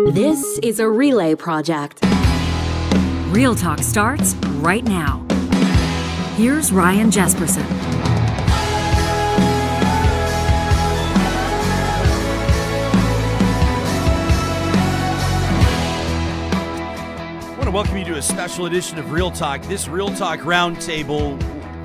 This is a relay project. Real Talk starts right now. Here's Ryan Jespersen. I want to welcome you to a special edition of Real Talk. This Real Talk Roundtable,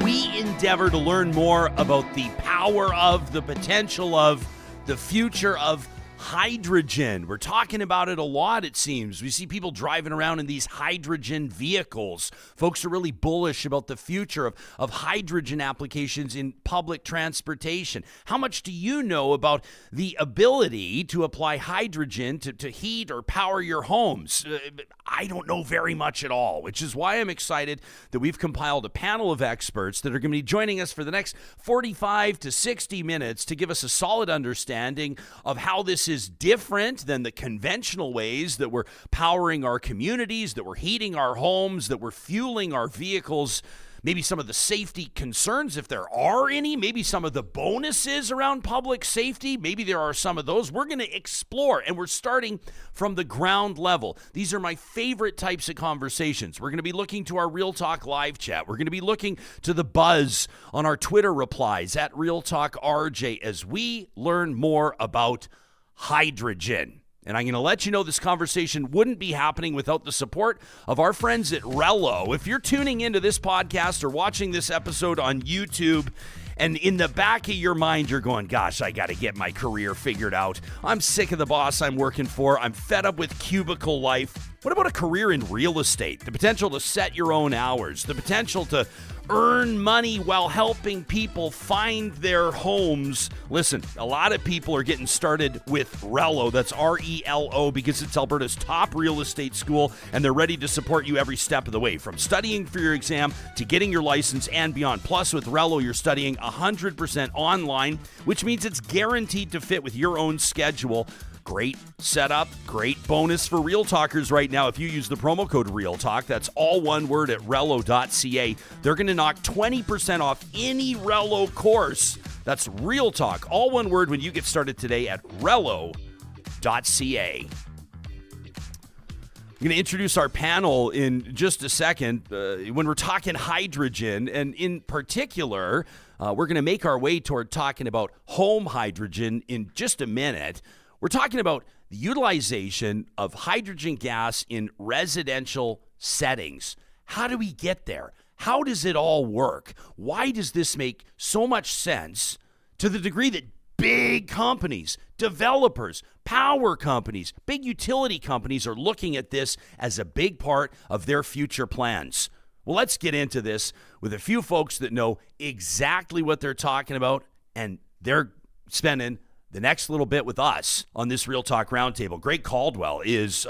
we endeavor to learn more about the power of, the potential of, the future of hydrogen. We're talking about it a lot, it seems. We see people driving around in these hydrogen vehicles. Folks are really bullish about the future of hydrogen applications in public transportation. How much do you know about the ability to apply hydrogen to heat or power your homes? I don't know very much at all, which is why I'm excited that we've compiled a panel of experts that are going to be joining us for the next 45 to 60 minutes to give us a solid understanding of how this is different than the conventional ways that we're powering our communities, that we're heating our homes, that we're fueling our vehicles. Maybe some of the safety concerns, if there are any, maybe some of the bonuses around public safety, maybe there are some of those. We're going to explore, and we're starting from the ground level. These are my favorite types of conversations. We're going to be looking to our Real Talk live chat. We're going to be looking to the buzz on our Twitter replies at Real Talk RJ as we learn more about hydrogen. And I'm going to let you know this conversation wouldn't be happening without the support of our friends at Rello. If you're tuning into this podcast or watching this episode on YouTube, and in the back of your mind, you're going, gosh, I got to get my career figured out. I'm sick of the boss I'm working for. I'm fed up with cubicle life. What about a career in real estate? The potential to set your own hours, the potential to earn money while helping people find their homes. Listen, a lot of people are getting started with Rello. That's R-E-L-O because it's Alberta's top real estate school, and they're ready to support you every step of the way, from studying for your exam to getting your license and beyond. Plus, with Rello, you're studying 100% online, which means it's guaranteed to fit with your own schedule. Great setup, great bonus for Real Talkers right now. If you use the promo code RealTalk, that's all one word at Rello.ca. They're going to knock 20% off any Rello course. That's Real Talk, all one word when you get started today at Rello.ca. I'm going to introduce our panel in just a second when we're talking hydrogen, and in particular, we're going to make our way toward talking about home hydrogen in just a minute. We're talking about the utilization of hydrogen gas in residential settings. How do we get there? How does it all work? Why does this make so much sense to the degree that big companies, developers, power companies, big utility companies are looking at this as a big part of their future plans? Well, let's get into this with a few folks that know exactly what they're talking about, and they're spending the next little bit with us on this Real Talk Roundtable. Greg Caldwell is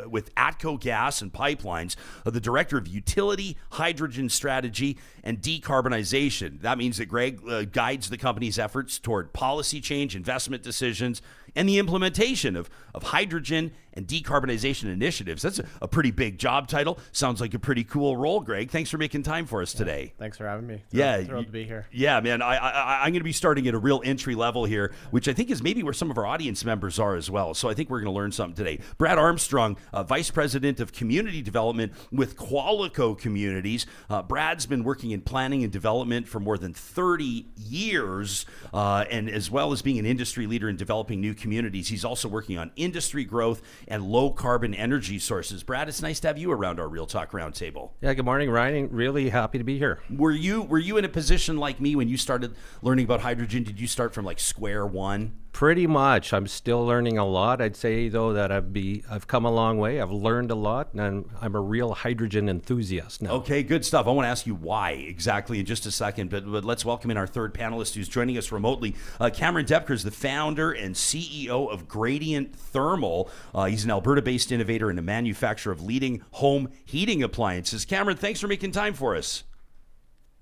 with ATCO Gas and Pipelines, the Director of Utility, Hydrogen Strategy, and Decarbonization. That means that Greg guides the company's efforts toward policy change, investment decisions, and the implementation of hydrogen and decarbonization initiatives. That's a pretty big job title. Sounds like a pretty cool role, Greg. Thanks for making time for us today. Thanks for having me. Thrilled to be here. Yeah, man. I'm going to be starting at a real entry level here, which I think is maybe where some of our audience members are as well. So I think we're going to learn something today. Brad Armstrong, Vice President of Community Development with Qualico Communities. Brad's been working in planning and development for more than 30 years, and as well as being an industry leader in developing new communities. He's also working on industry growth and low carbon energy sources. Brad, it's nice to have you around our Real Talk Roundtable. Yeah, good morning, Ryan. Really happy to be here. Were you in a position like me when you started learning about hydrogen? Did you start from like square one? Pretty much. I'm still learning a lot. I'd say, though, that I've come a long way. I've learned a lot, and I'm a real hydrogen enthusiast now. Okay, good stuff. I want to ask you why exactly in just a second, but let's welcome in our third panelist who's joining us remotely. Cameron Doepker is the founder and CEO of Gradient Thermal. He's an Alberta-based innovator and a manufacturer of leading home heating appliances. Cameron, thanks for making time for us.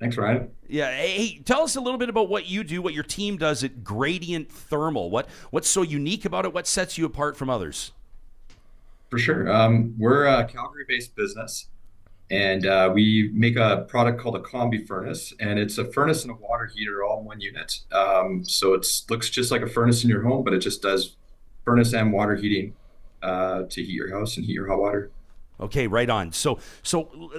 Thanks, Ryan. Yeah. Hey, tell us a little bit about what you do, what your team does at Gradient Thermal. What's so unique about it? What sets you apart from others? For sure. We're a Calgary-based business, and we make a product called a combi furnace, and it's a furnace and a water heater all in one unit. So it looks just like a furnace in your home, but it just does furnace and water heating to heat your house and heat your hot water. Okay, right on. So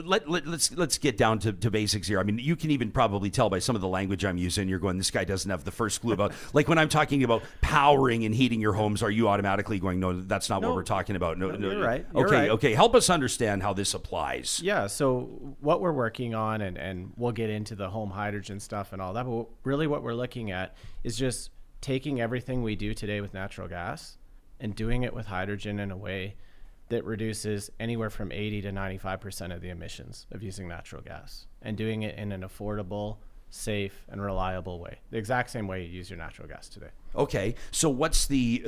let's get down to basics here. I mean, you can even probably tell by some of the language I'm using. You're going, this guy doesn't have the first clue about, like when I'm talking about powering and heating your homes, are you automatically going, no, that's not what we're talking about? No, you're right. Okay. Help us understand how this applies. Yeah, so what we're working on, and we'll get into the home hydrogen stuff and all that, but really what we're looking at is just taking everything we do today with natural gas and doing it with hydrogen in a way that reduces anywhere from 80 to 95% of the emissions of using natural gas, and doing it in an affordable, safe, and reliable way, the exact same way you use your natural gas today. Okay, so what's the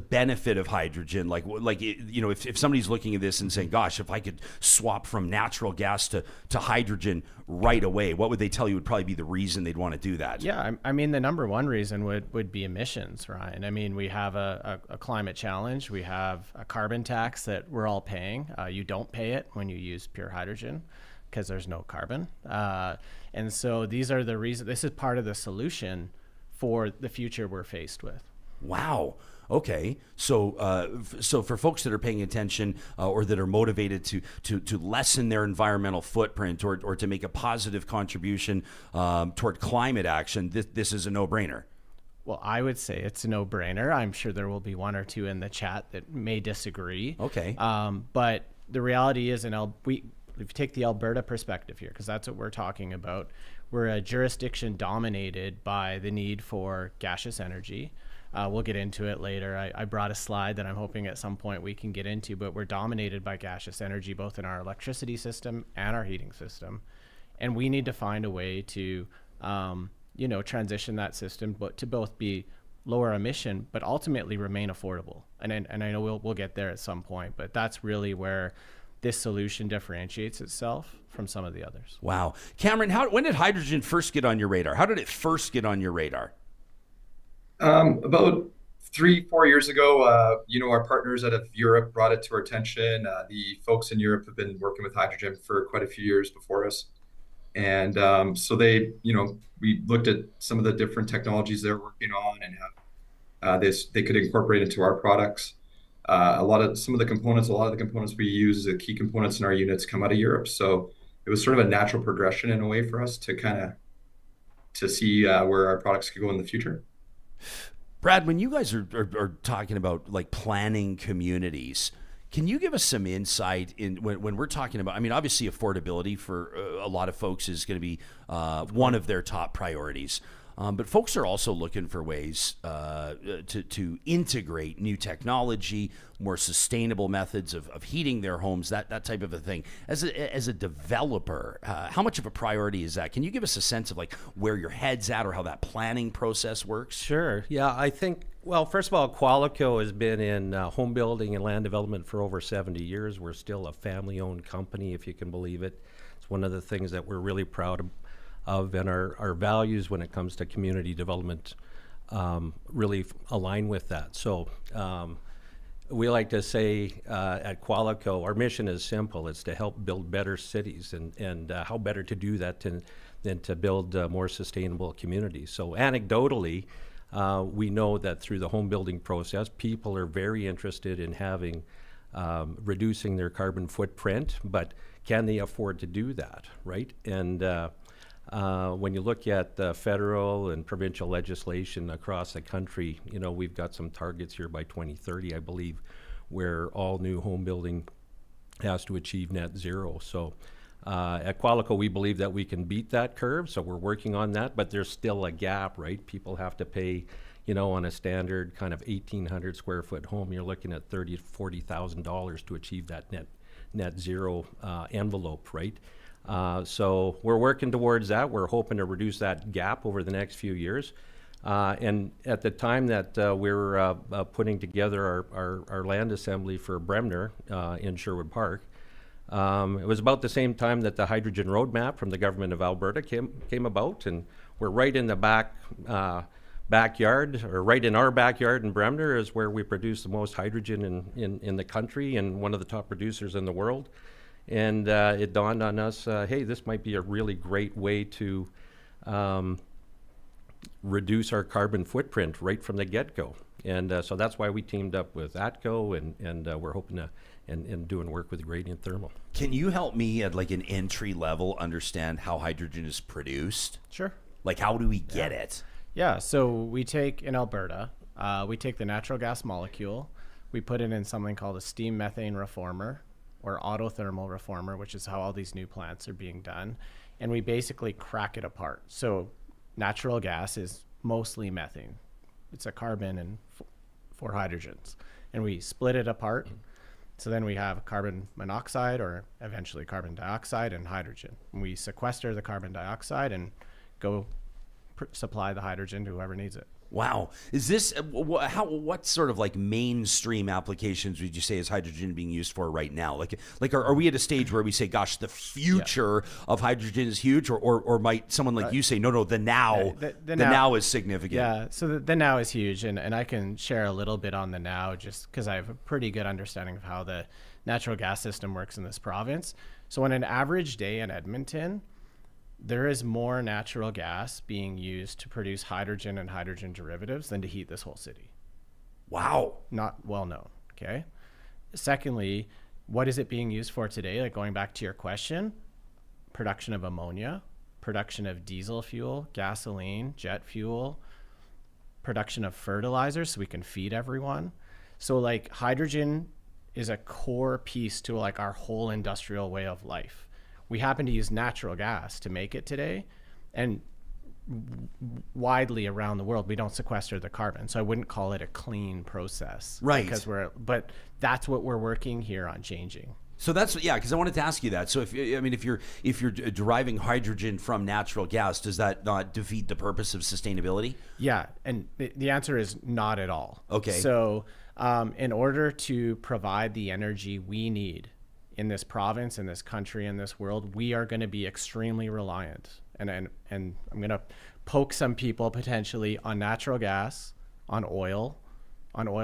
benefit of hydrogen? Like if somebody's looking at this and saying, "Gosh, if I could swap from natural gas to hydrogen right away," what would they tell you would probably be the reason they'd want to do that? Yeah, I mean, the number one reason would be emissions, Ryan. I mean, we have a climate challenge. We have a carbon tax that we're all paying. You don't pay it when you use pure hydrogen because there's no carbon. And so these are the reasons. This is part of the solution for the future we're faced with. Wow. Okay. So so for folks that are paying attention or that are motivated to lessen their environmental footprint or to make a positive contribution toward climate action, this is a no-brainer. Well, I would say it's a no-brainer. I'm sure there will be one or two in the chat that may disagree. Okay. But the reality is, if you take the Alberta perspective here, because that's what we're talking about, we're a jurisdiction dominated by the need for gaseous energy. We'll get into it later. I brought a slide that I'm hoping at some point we can get into, but we're dominated by gaseous energy, both in our electricity system and our heating system. And we need to find a way to, transition that system, but to both be lower emission, but ultimately remain affordable. And I know we'll get there at some point, but that's really where this solution differentiates itself from some of the others. Wow. Cameron, when did hydrogen first get on your radar? How did it first get on your radar? About 3-4 years ago, our partners out of Europe brought it to our attention. The folks in Europe have been working with hydrogen for quite a few years before us. And so they, we looked at some of the different technologies they're working on and how they could incorporate into our products. A lot of the components we use, the key components in our units, come out of Europe. So it was sort of a natural progression in a way for us to see where our products could go in the future. Brad, when you guys are talking about like planning communities, can you give us some insight in when we're talking about, I mean, obviously affordability for a lot of folks is going to be one of their top priorities. But folks are also looking for ways to integrate new technology, more sustainable methods of heating their homes, that type of a thing. As a developer, how much of a priority is that? Can you give us a sense of like where your head's at or how that planning process works? Sure. Yeah, I think, well, first of all, Qualico has been in home building and land development for over 70 years. We're still a family-owned company, if you can believe it. It's one of the things that we're really proud of, and our values when it comes to community development really align with that. So we like to say at Qualico, our mission is simple. It's to help build better cities, and how better to do that than to build more sustainable communities. So anecdotally, we know that through the home building process, people are very interested in having reducing their carbon footprint, but can they afford to do that, right? And when you look at the federal and provincial legislation across the country, we've got some targets here by 2030, I believe, where all new home building has to achieve net zero. So at Qualico, we believe that we can beat that curve, so we're working on that, but there's still a gap, right? People have to pay, on a standard kind of 1,800 square foot home, you're looking at $30,000 to $40,000 to achieve that net zero envelope, right? So we're working towards that. We're hoping to reduce that gap over the next few years. And at the time that we're putting together our land assembly for Bremner in Sherwood Park, it was about the same time that the hydrogen roadmap from the government of Alberta came about, and we're right in the backyard, or right in our backyard in Bremner is where we produce the most hydrogen in the country and one of the top producers in the world. And it dawned on us, hey, this might be a really great way to reduce our carbon footprint right from the get-go. And so that's why we teamed up with ATCO, and we're hoping to and doing work with Gradient Thermal. Can you help me at like an entry level understand how hydrogen is produced? Sure. Like, how do we get it? Yeah, so we take, in Alberta, we take the natural gas molecule, we put it in something called a steam methane reformer or autothermal reformer, which is how all these new plants are being done, and we basically crack it apart. So natural gas is mostly methane. It's a carbon and four hydrogens, and we split it apart. So then we have carbon monoxide, or eventually carbon dioxide, and hydrogen. And we sequester the carbon dioxide and go supply the hydrogen to whoever needs it. Wow. Is this, what sort of like mainstream applications would you say is hydrogen being used for right now? Like are we at a stage where we say, gosh, the future of hydrogen is huge, or might someone like you say, no, the now, the now is significant? Yeah, so the now is huge, and I can share a little bit on the now just because I have a pretty good understanding of how the natural gas system works in this province. So on an average day in Edmonton, there is more natural gas being used to produce hydrogen and hydrogen derivatives than to heat this whole city. Wow. Not well known, okay? Secondly, what is it being used for today? Like, going back to your question, production of ammonia, production of diesel fuel, gasoline, jet fuel, production of fertilizer so we can feed everyone. So like, hydrogen is a core piece to like our whole industrial way of life. We happen to use natural gas to make it today, and widely around the world, we don't sequester the carbon. So I wouldn't call it a clean process. Right. But that's what we're working here on changing. So that's, yeah, because I wanted to ask you that. So if you're deriving hydrogen from natural gas, does that not defeat the purpose of sustainability? Yeah, and the answer is not at all. Okay. So in order to provide the energy we need in this province, in this country, in this world, we are going to be extremely reliant. And I'm going to poke some people potentially on natural gas, on oil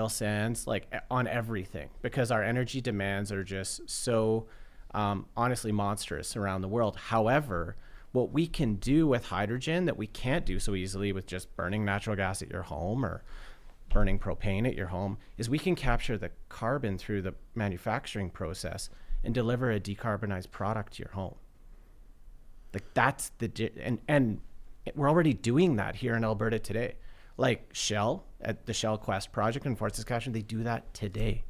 sands, like on everything, because our energy demands are just so honestly monstrous around the world. However, what we can do with hydrogen that we can't do so easily with just burning natural gas at your home or burning propane at your home is we can capture the carbon through the manufacturing process and deliver a decarbonized product to your home. Like, that's and we're already doing that here in Alberta today. Like Shell at the Shell Quest project in Fort Saskatchewan, they do that today.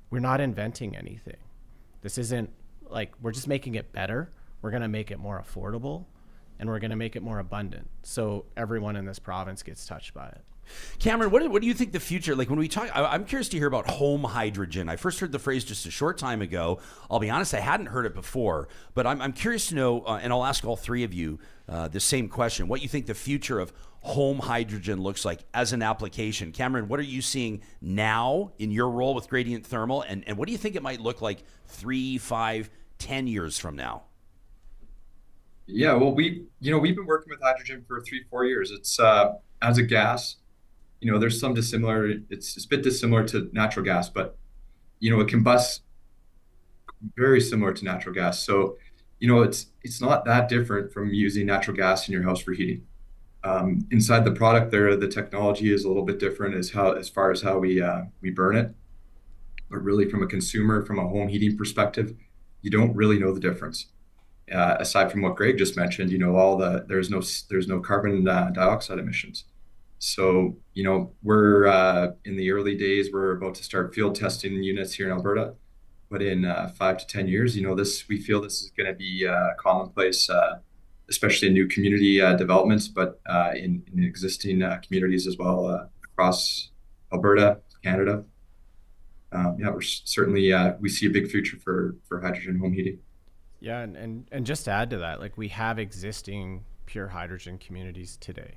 We're not inventing anything. This isn't like, we're just making it better. We're going to make it more affordable, and we're going to make it more abundant, so everyone in this province gets touched by it. Cameron, what do you think the future, like when we talk, I'm curious to hear about home hydrogen. I first heard the phrase just a short time ago. I'll be honest, I hadn't heard it before, but I'm curious to know, and I'll ask all three of you the same question, what you think the future of home hydrogen looks like as an application. Cameron, what are you seeing now in your role with Gradient Thermal, and what do you think it might look like 3, 5, 10 years from now? Yeah, well, we've been working with hydrogen for 3-4 years. It's as a gas. There's some dissimilar. It's a bit dissimilar to natural gas, but it combusts very similar to natural gas. So, it's not that different from using natural gas in your house for heating. Inside the product, there the technology is a little bit different as far as how we burn it. But really, from a consumer, from a home heating perspective, you don't really know the difference. Aside from what Greg just mentioned, there's no carbon dioxide emissions. So, we're in the early days, we're about to start field testing units here in Alberta, but in 5 to 10 years, we feel this is going to be commonplace, especially in new community developments, but in existing communities as well across Alberta, Canada. We're certainly, we see a big future for hydrogen home heating. Yeah, and just to add to that, like, we have existing pure hydrogen communities today.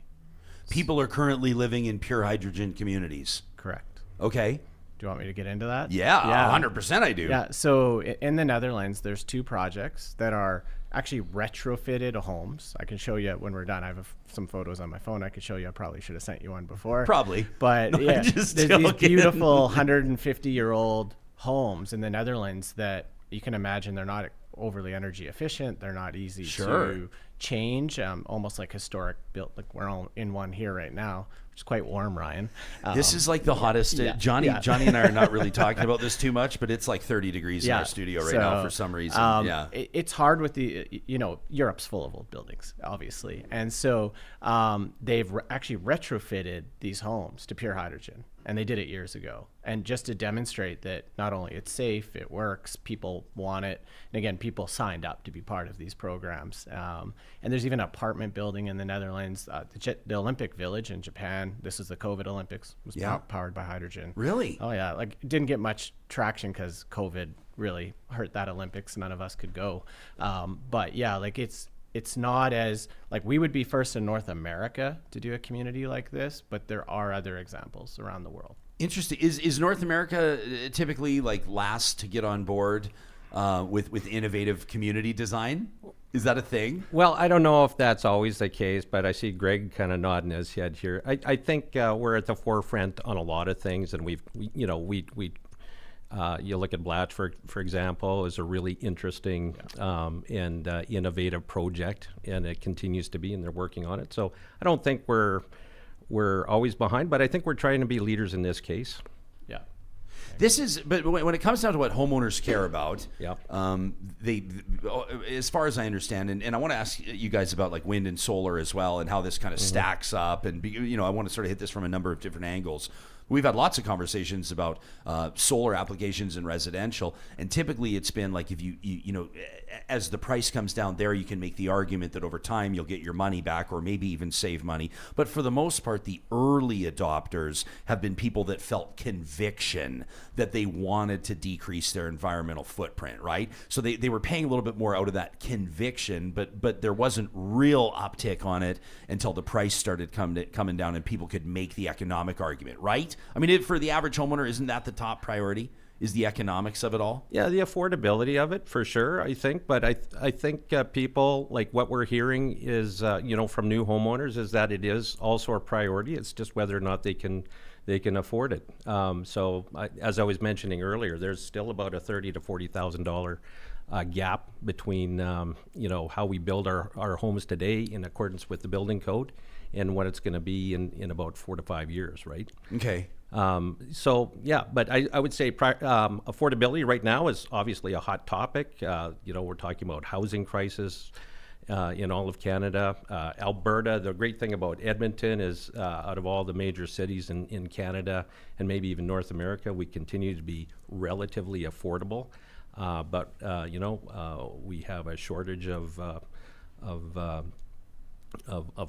People are currently living in pure hydrogen communities. Correct. Okay. Do you want me to get into that? Yeah, 100% I do. Yeah, so in the Netherlands, there's 2 projects that are actually retrofitted homes. I can show you when we're done. I have some photos on my phone I could show you. I probably should have sent you one before. Probably. But no, yeah, there's these beautiful 150-year-old homes in the Netherlands that you can imagine they're not overly energy efficient. They're not easy to change, almost like historic built, like we're all in one here right now. It's quite warm, Ryan. This is like the hottest. Johnny and I are not really talking about this too much, but it's like 30 degrees in our studio right now for some reason. It's hard with the, Europe's full of old buildings, obviously. And so they've actually retrofitted these homes to pure hydrogen. And they did it years ago. And just to demonstrate that not only it's safe, it works, people want it. And again, people signed up to be part of these programs. And there's even an apartment building in the Netherlands. The Olympic Village in Japan, this is the COVID Olympics, was powered by hydrogen. Really? Oh, yeah. Like, it didn't get much traction because COVID really hurt that Olympics. None of us could go. But yeah, like it's not as, like, we would be first in North America to do a community like this, but there are other examples around the world. Interesting. Is North America typically like last to get on board with innovative community design? Is that a thing? Well, I don't know if that's always the case, but I see Greg kind of nodding his head here. I think we're at the forefront on a lot of things, and you look at Blatchford, for example, is a really interesting and innovative project, and it continues to be, and they're working on it. So I don't think we're always behind, but I think we're trying to be leaders in this case. Yeah. But when it comes down to what homeowners care about, they, as far as I understand, and I want to ask you guys about like wind and solar as well, and how this kind of stacks up, and I want to sort of hit this from a number of different angles. We've had lots of conversations about solar applications in residential, and typically it's been like if you as the price comes down there, you can make the argument that over time you'll get your money back or maybe even save money. But for the most part, the early adopters have been people that felt conviction that they wanted to decrease their environmental footprint, right? So they were paying a little bit more out of that conviction, but there wasn't real uptick on it until the price started coming down and people could make the economic argument, right? I mean, for the average homeowner, isn't that the top priority? Is the economics of it all? Yeah, the affordability of it for sure, I think. But I think people, like what we're hearing is, from new homeowners, is that it is also a priority. It's just whether or not they can afford it. As I was mentioning earlier, there's still about a $30,000 to $40,000 gap between how we build our homes today in accordance with the building code and what it's going to be in about 4 to 5 years, right? Okay. But I would say affordability right now is obviously a hot topic. We're talking about housing crisis in all of Canada. Alberta, the great thing about Edmonton is out of all the major cities in Canada and maybe even North America, we continue to be relatively affordable. We have a shortage of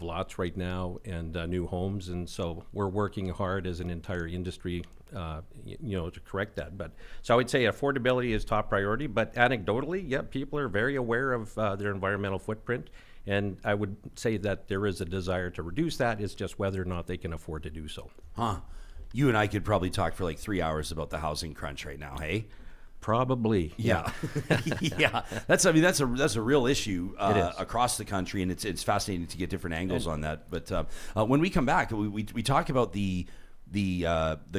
lots right now and new homes, and so we're working hard as an entire industry to correct that. But so I would say affordability is top priority, but anecdotally, people are very aware of their environmental footprint, and I would say that there is a desire to reduce that. It's just whether or not they can afford to do so. You and I could probably talk for like 3 hours about the housing crunch right now, hey? Probably. Yeah. Yeah. That's a real issue across the country, and it's fascinating to get different angles on that. But when we come back, we talk about the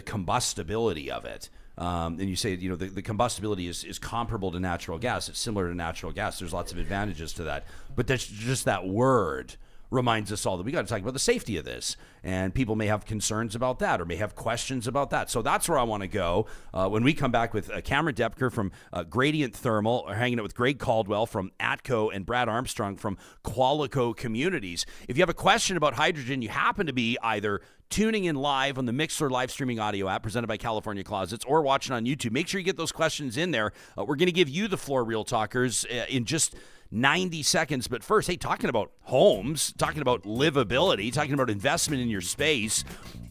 combustibility of it. And you say, the combustibility is comparable to natural gas. It's similar to natural gas. There's lots of advantages to that. But that's just that word reminds us all that we got to talk about the safety of this, and people may have concerns about that or may have questions about that. So that's where I want to go when we come back with Cameron Doepker from Gradient Thermal, or hanging out with Greg Caldwell from ATCO and Brad Armstrong from Qualico Communities. If you have a question about hydrogen, you happen to be either tuning in live on the Mixler live streaming audio app presented by California Closets or watching on YouTube, make sure you get those questions in there. We're going to give you the floor, Real Talkers, in just 90 seconds. But first, talking about homes, talking about livability, talking about investment in your space.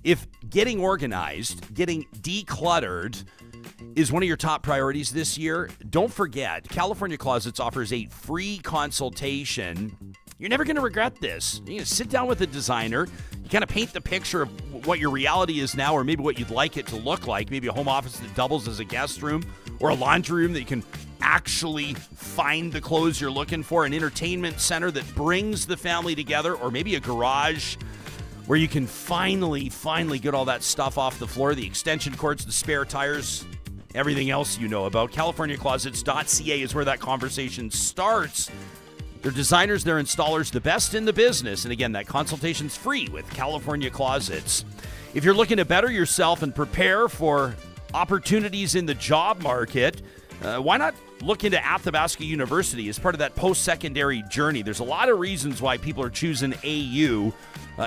If getting organized, getting decluttered is one of your top priorities this year, don't forget, California Closets offers a free consultation. You're never going to regret this. You're going to sit down with a designer. You kind of paint the picture of what your reality is now, or maybe what you'd like it to look like. Maybe a home office that doubles as a guest room, or a laundry room that you can actually find the clothes you're looking for, an entertainment center that brings the family together, or maybe a garage where you can finally get all that stuff off the floor, the extension cords, the spare tires, everything else you know about. CaliforniaClosets.ca is where that conversation starts. Their designers, their installers, the best in the business. And again, that consultation's free with California Closets. If you're looking to better yourself and prepare for opportunities in the job market, why not look into Athabasca University as part of that post-secondary journey? There's a lot of reasons why people are choosing AU.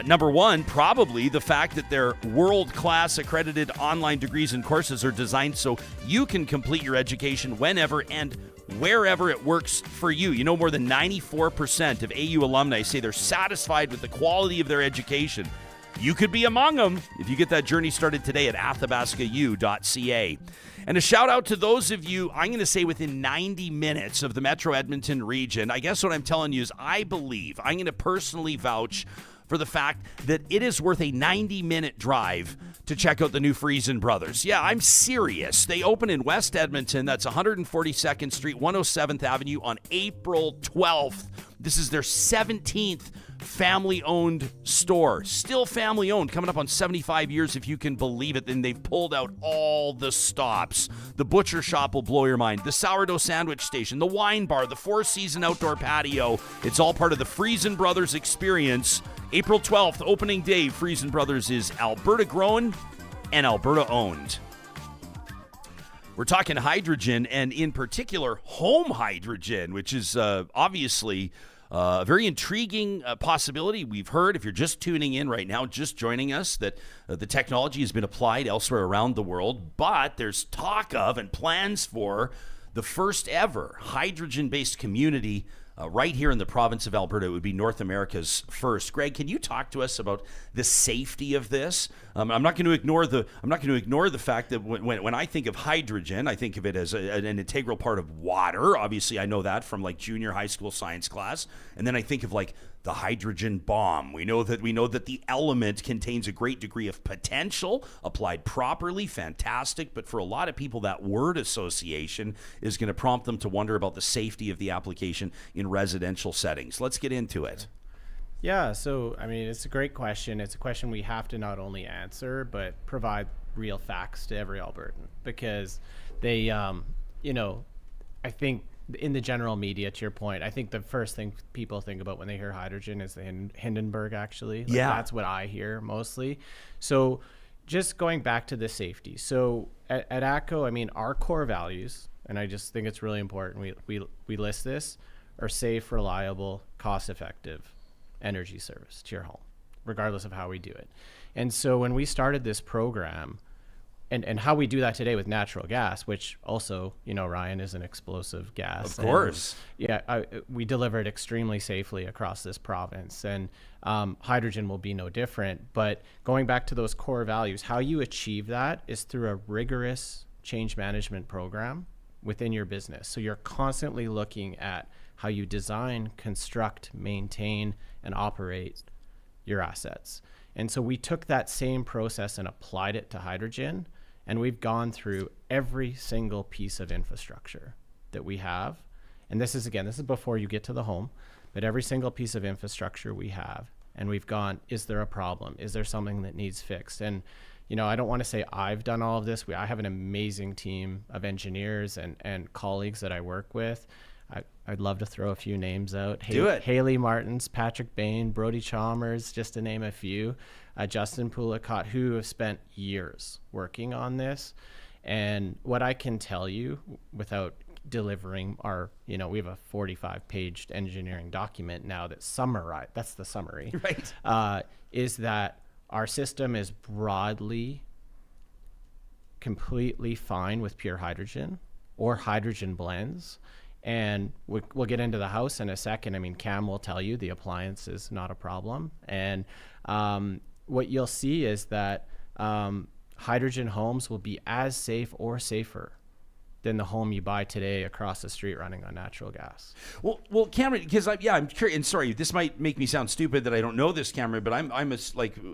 Number one, probably the fact that their world-class accredited online degrees and courses are designed so you can complete your education whenever and wherever it works for you. You know, more than 94% of AU alumni say they're satisfied with the quality of their education. You could be among them if you get that journey started today at athabascau.ca. And a shout out to those of you, I'm going to say within 90 minutes of the Metro Edmonton region. I guess what I'm telling you is I'm going to personally vouch for the fact that it is worth a 90-minute drive to check out the new Friesen Brothers. Yeah, I'm serious. They open in West Edmonton. That's 142nd Street, 107th Avenue on April 12th. This is their 17th family-owned store. Still family-owned, coming up on 75 years, if you can believe it. Then they've pulled out all the stops. The butcher shop will blow your mind. The sourdough sandwich station, the wine bar, the four-season outdoor patio. It's all part of the Friesen Brothers experience. April 12th, opening day. Friesen Brothers is Alberta grown and Alberta owned. We're talking hydrogen, and in particular, home hydrogen, which is obviously a very intriguing possibility. We've heard, if you're just tuning in right now, just joining us, that the technology has been applied elsewhere around the world, but there's talk of and plans for the first ever hydrogen-based community right here in the province of Alberta. It would be North America's first. Greg, can you talk to us about the safety of this? I'm not going to ignore the fact that when I think of hydrogen, I think of it as an integral part of water. Obviously, I know that from like junior high school science class, and then I think of like the hydrogen bomb. We know that the element contains a great degree of potential applied properly. Fantastic, but for a lot of people, that word association is going to prompt them to wonder about the safety of the application in residential settings. Let's get into it. Yeah, so I mean, it's a great question. It's a question we have to not only answer, but provide real facts to every Albertan, because they, I think in the general media, to your point, I think the first thing people think about when they hear hydrogen is the Hindenburg, actually. Yeah. That's what I hear mostly. So just going back to the safety. So at ATCO, I mean, our core values, and I just think it's really important, we list this, are safe, reliable, cost-effective energy service to your home, regardless of how we do it. And so when we started this program, and how we do that today with natural gas, which also, Ryan, is an explosive gas. Of course. And, we deliver it extremely safely across this province, and hydrogen will be no different. But going back to those core values, how you achieve that is through a rigorous change management program within your business. So you're constantly looking at how you design, construct, maintain, and operate your assets. And so we took that same process and applied it to hydrogen, and we've gone through every single piece of infrastructure that we have. And this is before you get to the home, but every single piece of infrastructure we have, and we've gone, is there a problem? Is there something that needs fixed? And, I don't want to say I've done all of this. I have an amazing team of engineers and colleagues that I work with. I'd love to throw a few names out. Do it. Haley Martins, Patrick Bain, Brody Chalmers, just to name a few. Justin Poulicott, who have spent years working on this. And what I can tell you, without delivering our, we have a 45-page engineering document now that's the summary, right? Is that our system is broadly, completely fine with pure hydrogen or hydrogen blends. And we'll get into the house in a second. I mean, Cam will tell you the appliance is not a problem. And what you'll see is that hydrogen homes will be as safe or safer than the home you buy today across the street running on natural gas. Well, Cameron, because I'm curious, and sorry, this might make me sound stupid that I don't know this, Cameron, but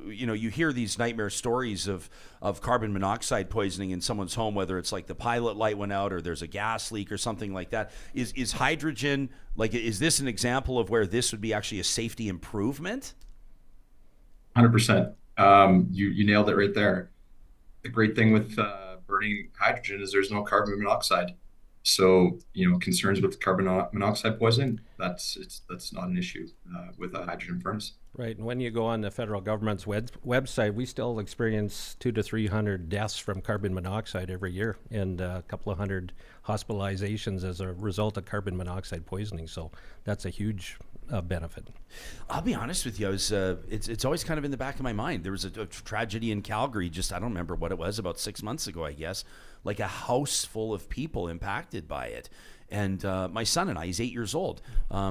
you hear these nightmare stories of carbon monoxide poisoning in someone's home, whether it's like the pilot light went out or there's a gas leak or something like that. Is hydrogen, is this an example of where this would be actually a safety improvement? 100%. You nailed it right there. The great thing with burning hydrogen is there's no carbon monoxide. So, concerns with carbon monoxide poisoning, that's not an issue with a hydrogen furnace. Right, and when you go on the federal government's website, we still experience 200 to 300 deaths from carbon monoxide every year, and a couple of hundred hospitalizations as a result of carbon monoxide poisoning. So that's a huge benefit. I'll be honest with you, it's always kind of in the back of my mind. There was a tragedy in Calgary, I don't remember what it was, about 6 months ago, I guess, like a house full of people impacted by it. And my son and I, he's 8 years old.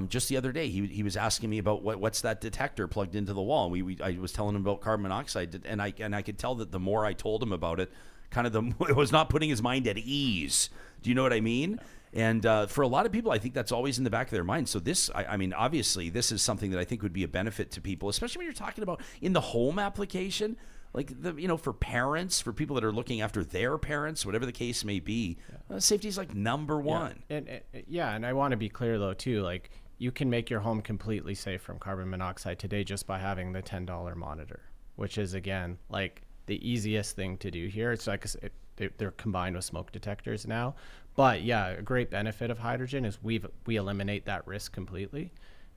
Just the other day, he was asking me about what's that detector plugged into the wall. And I was telling him about carbon monoxide, and I could tell that the more I told him about it, it was not putting his mind at ease. Do you know what I mean? And for a lot of people, I think that's always in the back of their mind. So this, I mean, obviously, this is something that I think would be a benefit to people, especially when you're talking about in the home application. Like, for parents, for people that are looking after their parents, whatever the case may be, safety is like number one. And I want to be clear, though, too, like, you can make your home completely safe from carbon monoxide today just by having the $10 monitor, which is, again, like the easiest thing to do here. It's like they're combined with smoke detectors now. But yeah, a great benefit of hydrogen is we eliminate that risk completely.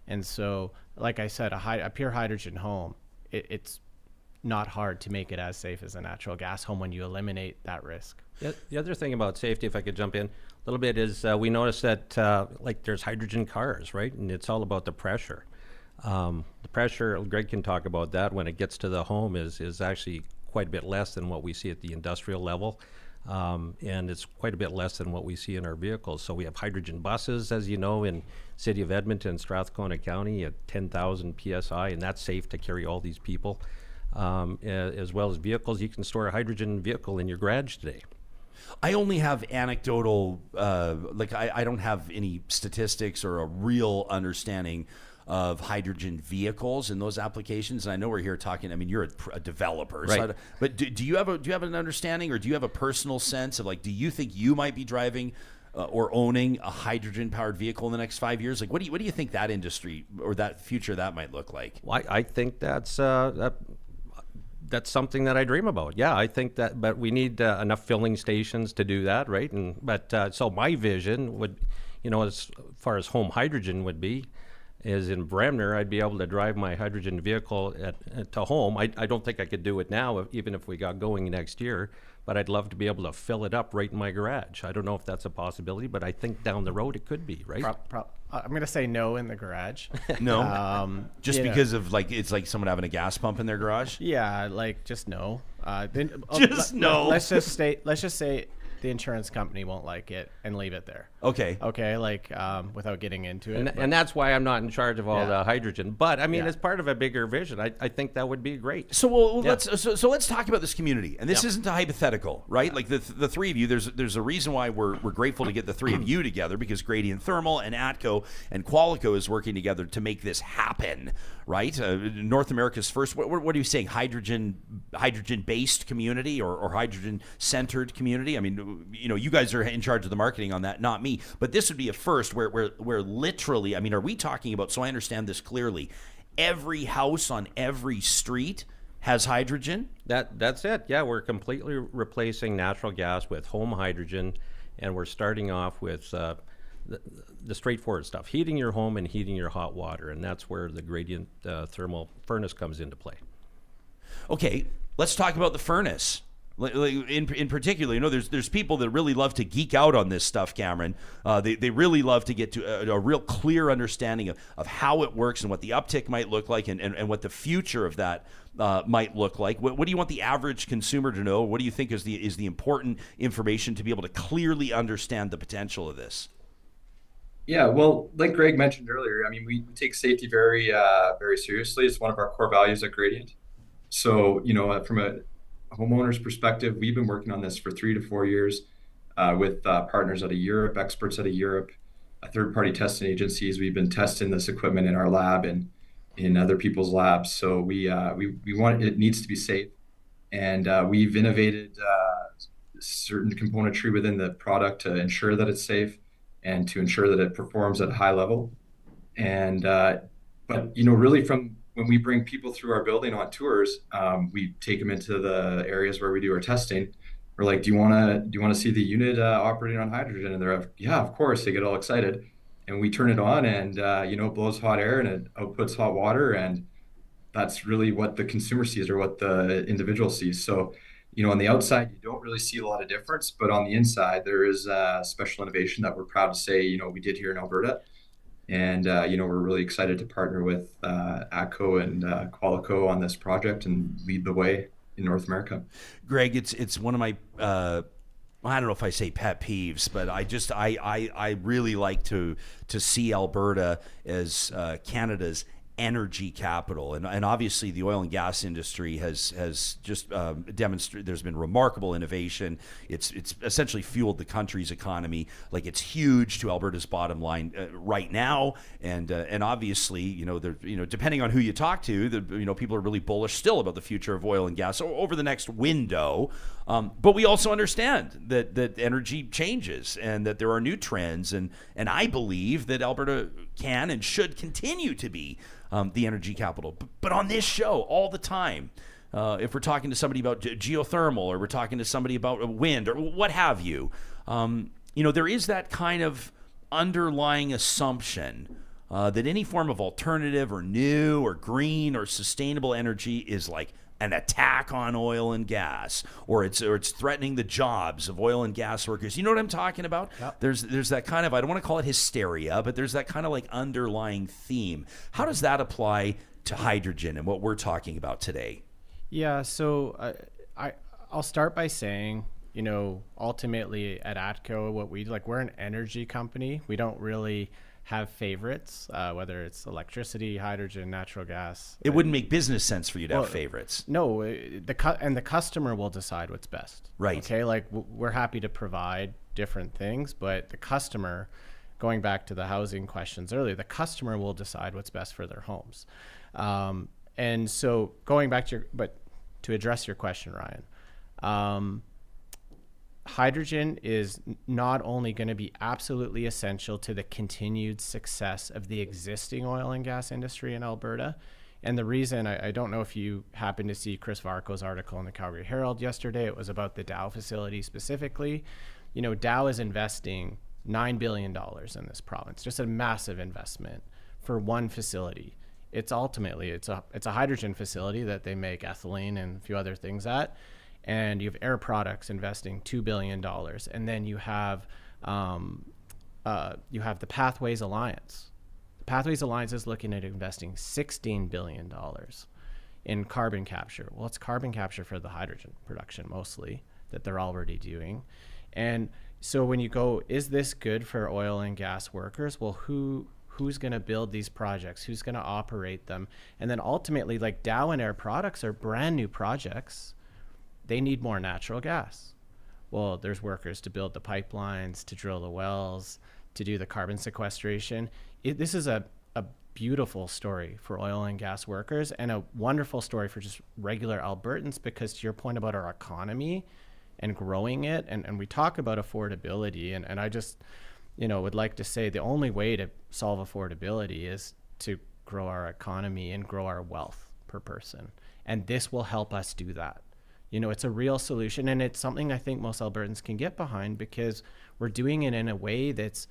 And so, like I said, a pure hydrogen home, it's not hard to make it as safe as a natural gas home when you eliminate that risk. The other thing about safety, if I could jump in a little bit, is we noticed that like there's hydrogen cars, right? And it's all about the pressure. The pressure, Greg can talk about that, when it gets to the home is actually quite a bit less than what we see at the industrial level. And it's quite a bit less than what we see in our vehicles. So we have hydrogen buses, as you know, in city of Edmonton, Strathcona County at 10,000 PSI, and that's safe to carry all these people. As well as vehicles. You can store a hydrogen vehicle in your garage today. I only have anecdotal, I don't have any statistics or a real understanding of hydrogen vehicles in those applications. And I know we're here talking, I mean, you're a developer, right. But do you have an understanding, or do you have a personal sense of, like, do you think you might be driving or owning a hydrogen powered vehicle in the next 5 years? Like, what do you think that industry or that future that might look like? Well, I think that's something that I dream about. Yeah, I think that, but we need enough filling stations to do that, right? So my vision would, as far as home hydrogen would be, is in Bremner, I'd be able to drive my hydrogen vehicle to home. I don't think I could do it now, even if we got going next year, but I'd love to be able to fill it up right in my garage. I don't know if that's a possibility, but I think down the road it could be, right? I'm going to say no in the garage. No? Because of, like, it's like someone having a gas pump in their garage? Yeah, like, just no. No. Let's just say the insurance company won't like it and leave it there. Okay, like, without getting into it. And that's why I'm not in charge of all the hydrogen. But I mean, as part of a bigger vision, I think that would be great. So let's talk about this community. And this isn't a hypothetical, right? Like the three of you, there's a reason why we're grateful to get the three of you together, because Gradient Thermal and ATCO and Qualico is working together to make this happen, right? North America's first, what are you saying, hydrogen-based community or hydrogen-centered community? I mean, you guys are in charge of the marketing on that, not me. But this would be a first where literally, I mean, are we talking about, so I understand this clearly, every house on every street has hydrogen? That's it. Yeah, we're completely replacing natural gas with home hydrogen, and we're starting off with the straightforward stuff, heating your home and heating your hot water, and that's where the Gradient thermal furnace comes into play. Okay, let's talk about the furnace. In particular, there's people that really love to geek out on this stuff, Cameron. They really love to get to a real clear understanding of how it works and what the uptick might look like, and what the future of that might look like. What do you want the average consumer to know? What do you think is the important information to be able to clearly understand the potential of this? Yeah, well, like Greg mentioned earlier, I mean, we take safety very, very seriously. It's one of our core values at Gradient. So, from a homeowner's perspective, we've been working on this for 3 to 4 years with partners out of Europe, experts out of Europe, third-party testing agencies. We've been testing this equipment in our lab and in other people's labs. So we want it needs to be safe, and we've innovated certain componentry within the product to ensure that it's safe and to ensure that it performs at a high level. And but really from when we bring people through our building on tours, we take them into the areas where we do our testing, we're like, do you want to see the unit operating on hydrogen? And they're like, yeah, of course. They get all excited, and we turn it on, and it blows hot air and it outputs hot water, and that's really what the consumer sees or what the individual sees. So, on the outside, you don't really see a lot of difference, but on the inside, there is special innovation that we're proud to say, we did here in Alberta. And, we're really excited to partner with ATCO and Qualico on this project and lead the way in North America. Greg, it's one of my, I don't know if I say pet peeves, but I really like to see Alberta as Canada's energy capital, and obviously the oil and gas industry has just demonstrated there's been remarkable innovation. It's essentially fueled the country's economy. Like, it's huge to Alberta's bottom line right now, and obviously depending on who you talk to, people are really bullish still about the future of oil and gas over the next window. But we also understand that energy changes and that there are new trends, and I believe that Alberta can and should continue to be the energy capital. But on this show, all the time, if we're talking to somebody about geothermal, or we're talking to somebody about wind, or what have you, there is that kind of underlying assumption that any form of alternative or new or green or sustainable energy is like an attack on oil and gas, or it's threatening the jobs of oil and gas workers. You know what I'm talking about? Yep. There's that kind of, I don't want to call it hysteria, but there's that kind of like underlying theme. How does that apply to hydrogen and what we're talking about today? Yeah, so I'll start by saying, ultimately at ATCO, we're an energy company. We don't really have favorites, whether it's electricity, hydrogen, natural gas. It wouldn't make business sense for you to have favorites. No, the customer will decide what's best. Right. Okay, we're happy to provide different things, but the customer, going back to the housing questions earlier, the customer will decide what's best for their homes. And so going back to to address your question, Ryan, hydrogen is not only going to be absolutely essential to the continued success of the existing oil and gas industry in Alberta. And the reason, I don't know if you happened to see Chris Varco's article in the Calgary Herald yesterday. It was about the Dow facility specifically. Dow is investing $9 billion in this province, just a massive investment for one facility. It's ultimately, it's a hydrogen facility that they make ethylene and a few other things at. And you have Air Products investing $2 billion, and then you have the Pathways Alliance. The Pathways Alliance is looking at investing $16 billion in carbon capture. Well, it's carbon capture for the hydrogen production mostly that they're already doing. And so when you go, is this good for oil and gas workers? Well, who's going to build these projects? Who's going to operate them? And then ultimately, like Dow and Air Products are brand new projects. They need more natural gas. Well, there's workers to build the pipelines, to drill the wells, to do the carbon sequestration. This is a beautiful story for oil and gas workers, and a wonderful story for just regular Albertans, because to your point about our economy and growing it, and we talk about affordability, and I just would like to say the only way to solve affordability is to grow our economy and grow our wealth per person. And this will help us do that. It's a real solution, and it's something I think most Albertans can get behind, because we're doing it in a way that's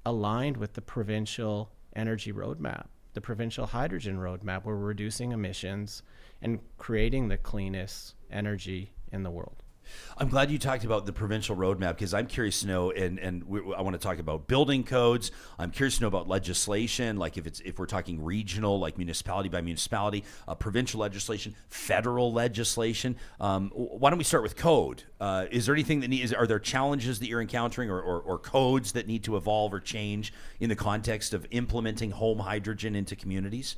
aligned with the provincial energy roadmap, the provincial hydrogen roadmap, where we're reducing emissions and creating the cleanest energy in the world. I'm glad you talked about the provincial roadmap, because I'm curious to know, and I want to talk about building codes. I'm curious to know about legislation, like if we're talking regional, like municipality by municipality, provincial legislation, federal legislation. Why don't we start with code? Is there anything are there challenges that you're encountering, or codes that need to evolve or change in the context of implementing home hydrogen into communities?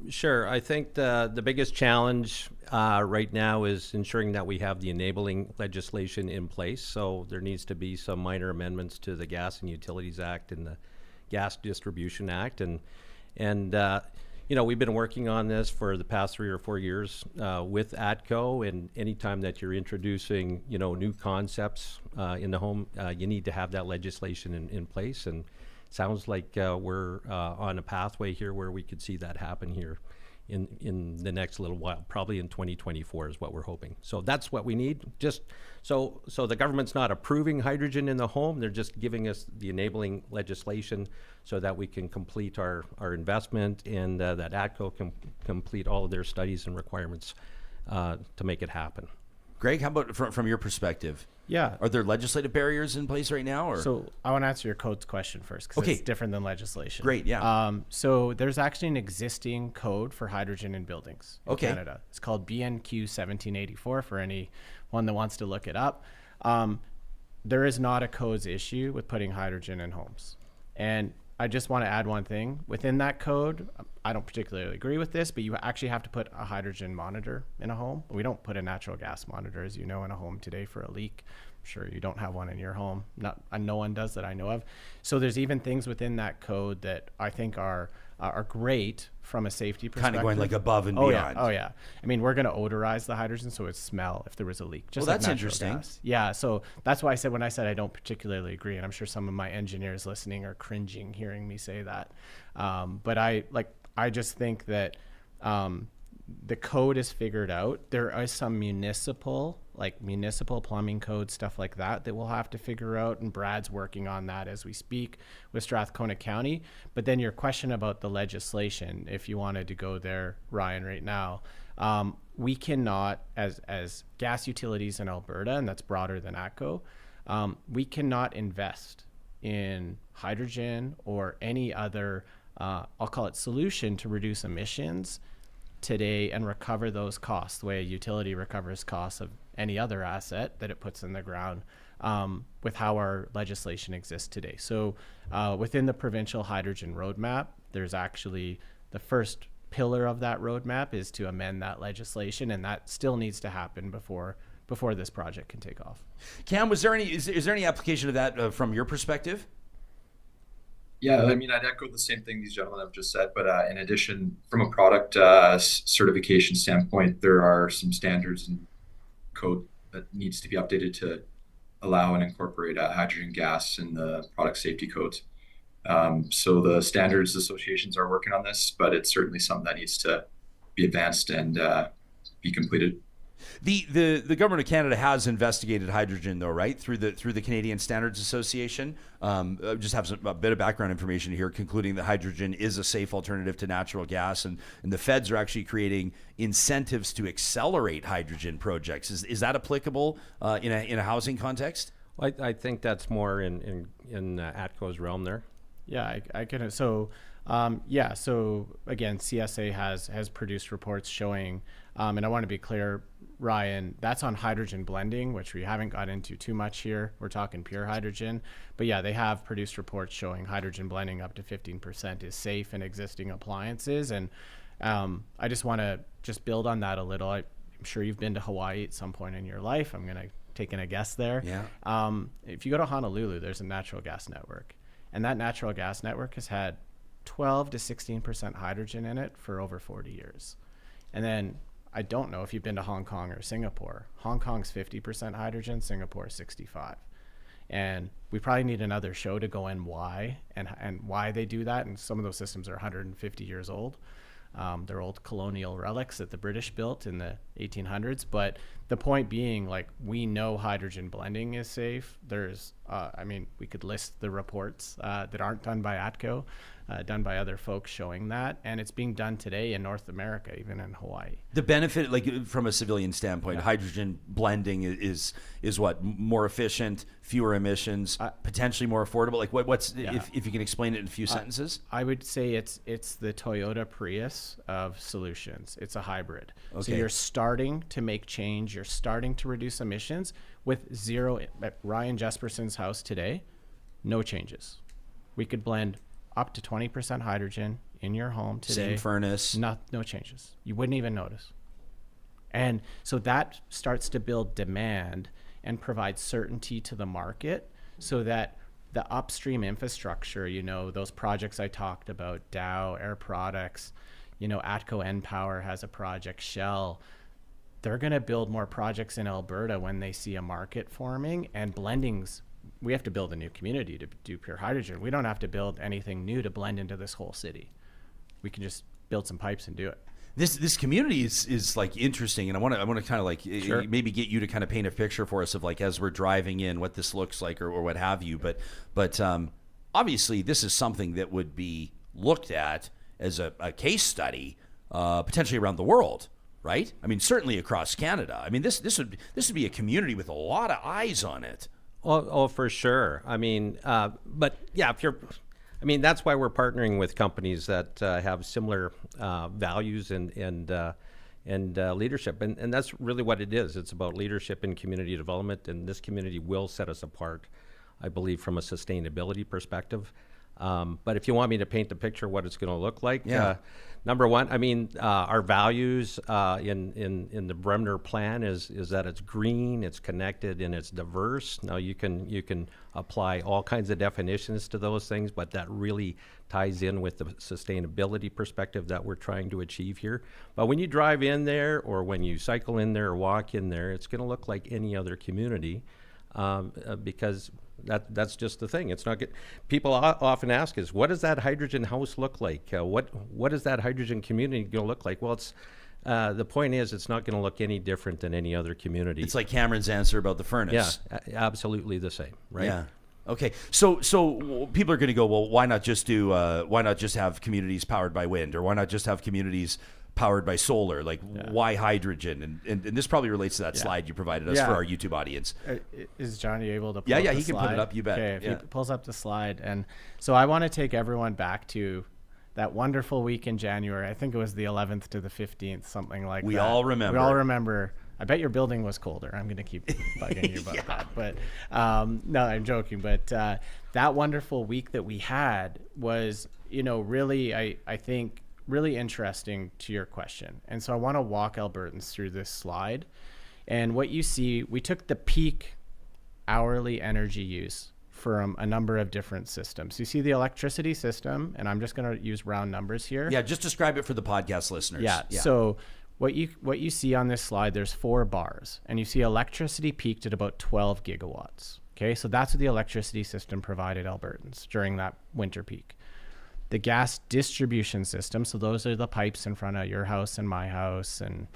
Sure. I think the biggest challenge right now is ensuring that we have the enabling legislation in place. So there needs to be some minor amendments to the Gas and Utilities Act and the Gas Distribution Act. And we've been working on this for the past 3 or 4 years with ATCO. And anytime that you're introducing, new concepts in the home, you need to have that legislation in place. And sounds like we're on a pathway here where we could see that happen here in the next little while, probably in 2024 is what we're hoping. So that's what we need. Just so the government's not approving hydrogen in the home, they're just giving us the enabling legislation so that we can complete our investment, and that ATCO can complete all of their studies and requirements to make it happen. Greg, how about from your perspective? Yeah. Are there legislative barriers in place right now? Or? So I want to answer your codes question first, because it's different than legislation. Great, yeah. So there's actually an existing code for hydrogen in buildings in Canada. It's called BNQ 1784 for anyone that wants to look it up. There is not a codes issue with putting hydrogen in homes. And I just want to add one thing. Within that code, I don't particularly agree with this, but you actually have to put a hydrogen monitor in a home. We don't put a natural gas monitor, as you know, in a home today for a leak. I'm sure you don't have one in your home. No one does that I know of. So there's even things within that code that I think are great from a safety perspective. Kind of going like above and beyond. Oh yeah. I mean, we're going to odorize the hydrogen so it smell if there was a leak. Just like that's interesting. Gas. Yeah. So that's why I said, when I said I don't particularly agree, and I'm sure some of my engineers listening are cringing hearing me say that. But I just think that the code is figured out. There are some municipal plumbing code, stuff like that we'll have to figure out, and Brad's working on that as we speak with Strathcona County. But then your question about the legislation, if you wanted to go there, Ryan, right now, we cannot, as gas utilities in Alberta, and that's broader than ATCO, we cannot invest in hydrogen or any other, I'll call it solution to reduce emissions today and recover those costs the way a utility recovers costs of any other asset that it puts in the ground, with how our legislation exists today. So within the provincial hydrogen roadmap, there's actually the first pillar of that roadmap is to amend that legislation, and that still needs to happen before this project can take off. Cam, is there any application of that from your perspective? Yeah, I mean, I'd echo the same thing these gentlemen have just said, but in addition, from a product certification standpoint, there are some standards and code that needs to be updated to allow and incorporate hydrogen gas in the product safety codes. So the standards associations are working on this, but it's certainly something that needs to be advanced and be completed. The government of Canada has investigated hydrogen, though, right? Through the Canadian Standards Association. Just have a bit of background information here, concluding that hydrogen is a safe alternative to natural gas, and the feds are actually creating incentives to accelerate hydrogen projects. Is that applicable in a housing context? Well, I think that's more in ATCO's realm there. Yeah, I can. So again, CSA has produced reports showing, and I want to be clear, Ryan, that's on hydrogen blending, which we haven't got into too much here. We're talking pure hydrogen. But yeah, they have produced reports showing hydrogen blending up to 15% is safe in existing appliances. And I just want to build on that a little. I'm sure you've been to Hawaii at some point in your life. I'm going to take a guess there. Yeah. If you go to Honolulu, there's a natural gas network. And that natural gas network has had 12 to 16% hydrogen in it for over 40 years. And then I don't know if you've been to Hong Kong or Singapore. Hong Kong's 50% hydrogen, Singapore 65. And we probably need another show to go in why and why they do that. And some of those systems are 150 years old. They're old colonial relics that the British built in the 1800s. But the point being, we know hydrogen blending is safe. There's, we could list the reports that aren't done by ATCO, done by other folks showing that. And it's being done today in North America, even in Hawaii. The benefit, from a civilian standpoint, hydrogen blending is what? More efficient, fewer emissions, potentially more affordable? If you can explain it in a few sentences? I would say it's the Toyota Prius of solutions. It's a hybrid. Okay. So you're starting to make change. You're starting to reduce emissions with zero. At Ryan Jespersen's house today, no changes. We could blend up to 20% hydrogen in your home today. Same furnace. No changes. You wouldn't even notice. And so that starts to build demand and provide certainty to the market so that the upstream infrastructure, those projects I talked about, Dow, Air Products, ATCO NPower has a project, Shell, they're going to build more projects in Alberta when they see a market forming. And blendings, we have to build a new community to do pure hydrogen. We don't have to build anything new to blend into this whole city. We can just build some pipes and do it. This community is like interesting, and I want to kind of like Sure. maybe get you to kind of paint a picture for us of like as we're driving in what this looks like or what have you. But obviously this is something that would be looked at as a case study potentially around the world, right? I mean, certainly across Canada. I mean, this would be a community with a lot of eyes on it. Oh, for sure. I mean, but yeah, that's why we're partnering with companies that have similar values and leadership, and that's really what it is. It's about leadership and community development, and this community will set us apart, I believe, from a sustainability perspective. But if you want me to paint the picture of what it's going to look like, number one, I mean, our values in the Bremner plan is that it's green, it's connected, and it's diverse. Now you can apply all kinds of definitions to those things, but that really ties in with the sustainability perspective that we're trying to achieve here. But when you drive in there, or when you cycle in there or walk in there, it's going to look like any other community, because that's just the thing. It's not good. People often ask us, what does that hydrogen house look like? What is that hydrogen community going to look like? Well, it's the point is, it's not going to look any different than any other community. It's like Cameron's answer about the furnace. Yeah, absolutely the same, right? Yeah. Okay. So people are going to go, well, why not just have communities powered by wind, or why not just have communities powered by solar? Like, why hydrogen? And this probably relates to that slide you provided us for our YouTube audience. Is Johnny able to pull Yeah, up the he can slide? put it up, you bet. Okay, if Yeah. he pulls up the slide. And so I want to take everyone back to that wonderful week in January. I think it was the 11th to the 15th, something like that. We all remember. We all remember. I bet your building was colder. I'm going to keep bugging you about that. But no, I'm joking. But that wonderful week that we had was, really, I think, really interesting to your question. And so I want to walk Albertans through this slide. And what you see, we took the peak hourly energy use from a number of different systems. You see the electricity system, and I'm just going to use round numbers here. Yeah, just describe it for the podcast listeners. Yeah. So what you see on this slide, there's 4 bars, and you see electricity peaked at about 12 gigawatts. Okay, so that's what the electricity system provided Albertans during that winter peak. The gas distribution system, so those are the pipes in front of your house and my house and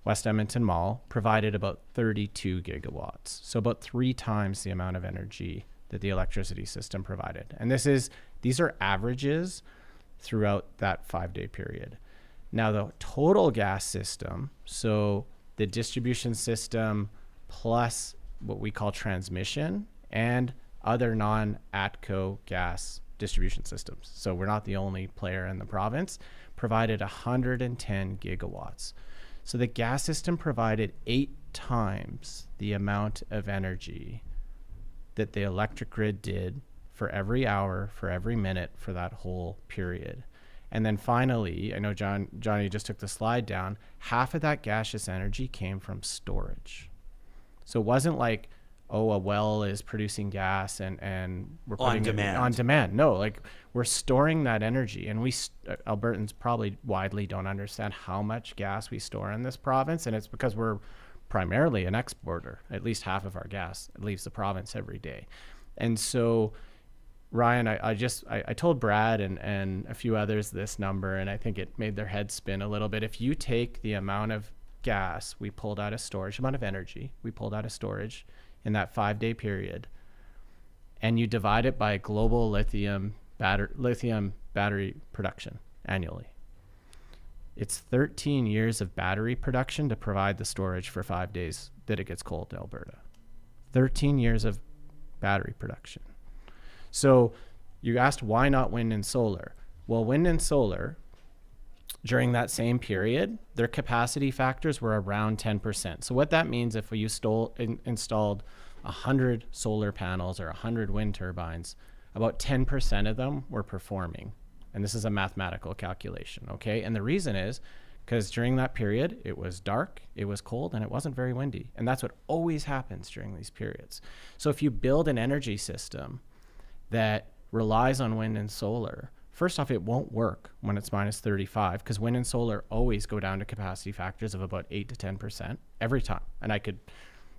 West Edmonton Mall, provided about 32 gigawatts. So about 3 times the amount of energy that the electricity system provided. And these are averages throughout that 5-day period. Now the total gas system, so the distribution system plus what we call transmission and other non-ATCO gas distribution systems, so we're not the only player in the province, provided 110 gigawatts. So the gas system provided 8 times the amount of energy that the electric grid did for every hour, for every minute, for that whole period. And then finally, I know Johnny just took the slide down, half of that gaseous energy came from storage. So it wasn't like, oh, a well is producing gas and we're putting it on demand. No, like we're storing that energy, and Albertans probably widely don't understand how much gas we store in this province, and it's because we're primarily an exporter. At least half of our gas leaves the province every day. And so, Ryan, I told Brad and a few others this number, and I think it made their heads spin a little bit. If you take the amount of gas we pulled out of storage, amount of energy we pulled out of storage in that 5-day period, and you divide it by global lithium battery production annually, it's 13 years of battery production to provide the storage for 5 days that it gets cold in Alberta. 13 years of battery production. So you asked why not wind and solar? Well, wind and solar, during that same period, their capacity factors were around 10%. So what that means, if we installed 100 solar panels or 100 wind turbines, about 10% of them were performing. And this is a mathematical calculation, okay? And the reason is because during that period, it was dark, it was cold, and it wasn't very windy. And that's what always happens during these periods. So if you build an energy system that relies on wind and solar, first off, it won't work when it's minus 35, because wind and solar always go down to capacity factors of about 8 to 10% every time. And I could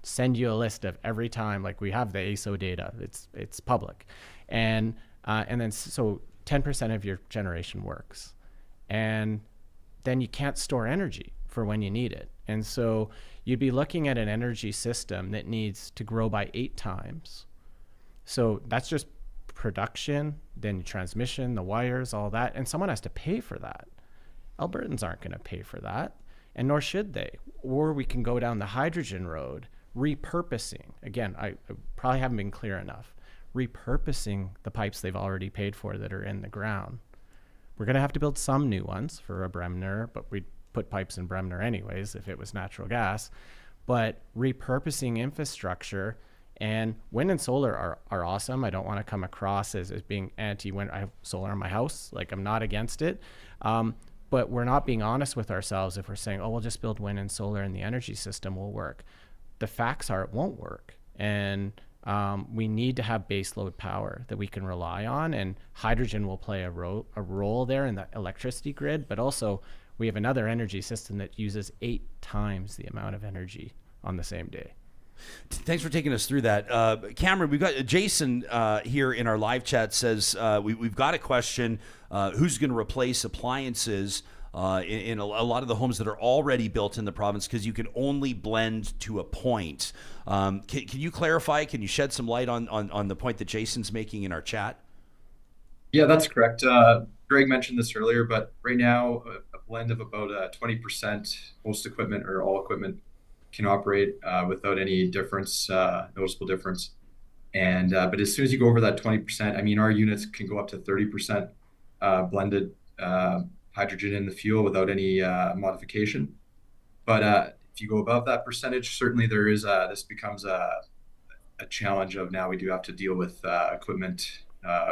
send you a list of every time, like we have the ASO data, it's public. And then so 10% of your generation works. And then you can't store energy for when you need it. And so you'd be looking at an energy system that needs to grow by 8 times. So that's just production, then transmission, the wires, all that. And someone has to pay for that. Albertans aren't going to pay for that, and nor should they. Or we can go down the hydrogen road, repurposing. Again, I probably haven't been clear enough. Repurposing the pipes they've already paid for that are in the ground. We're going to have to build some new ones for a Bremner, but we'd put pipes in Bremner anyways if it was natural gas. But repurposing infrastructure, and wind and solar are awesome. I don't want to come across as being anti-wind. I have solar in my house. Like, I'm not against it. But we're not being honest with ourselves if we're saying, oh, we'll just build wind and solar and the energy system will work. The facts are it won't work. And we need to have base load power that we can rely on, and hydrogen will play a role there in the electricity grid, but also we have another energy system that uses 8 times the amount of energy on the same day. Thanks for taking us through that. Cameron, we've got Jason here in our live chat says we've got a question. Who's going to replace appliances in a lot of the homes that are already built in the province, because you can only blend to a point. Can you clarify? Can you shed some light on the point that Jason's making in our chat? Yeah, that's correct. Greg mentioned this earlier, but right now a blend of about 20%, most equipment or all equipment can operate without any difference, noticeable difference. And but as soon as you go over that 20%, I mean, our units can go up to 30% blended hydrogen in the fuel without any modification. But if you go above that percentage, certainly there is this becomes a challenge of now we do have to deal with equipment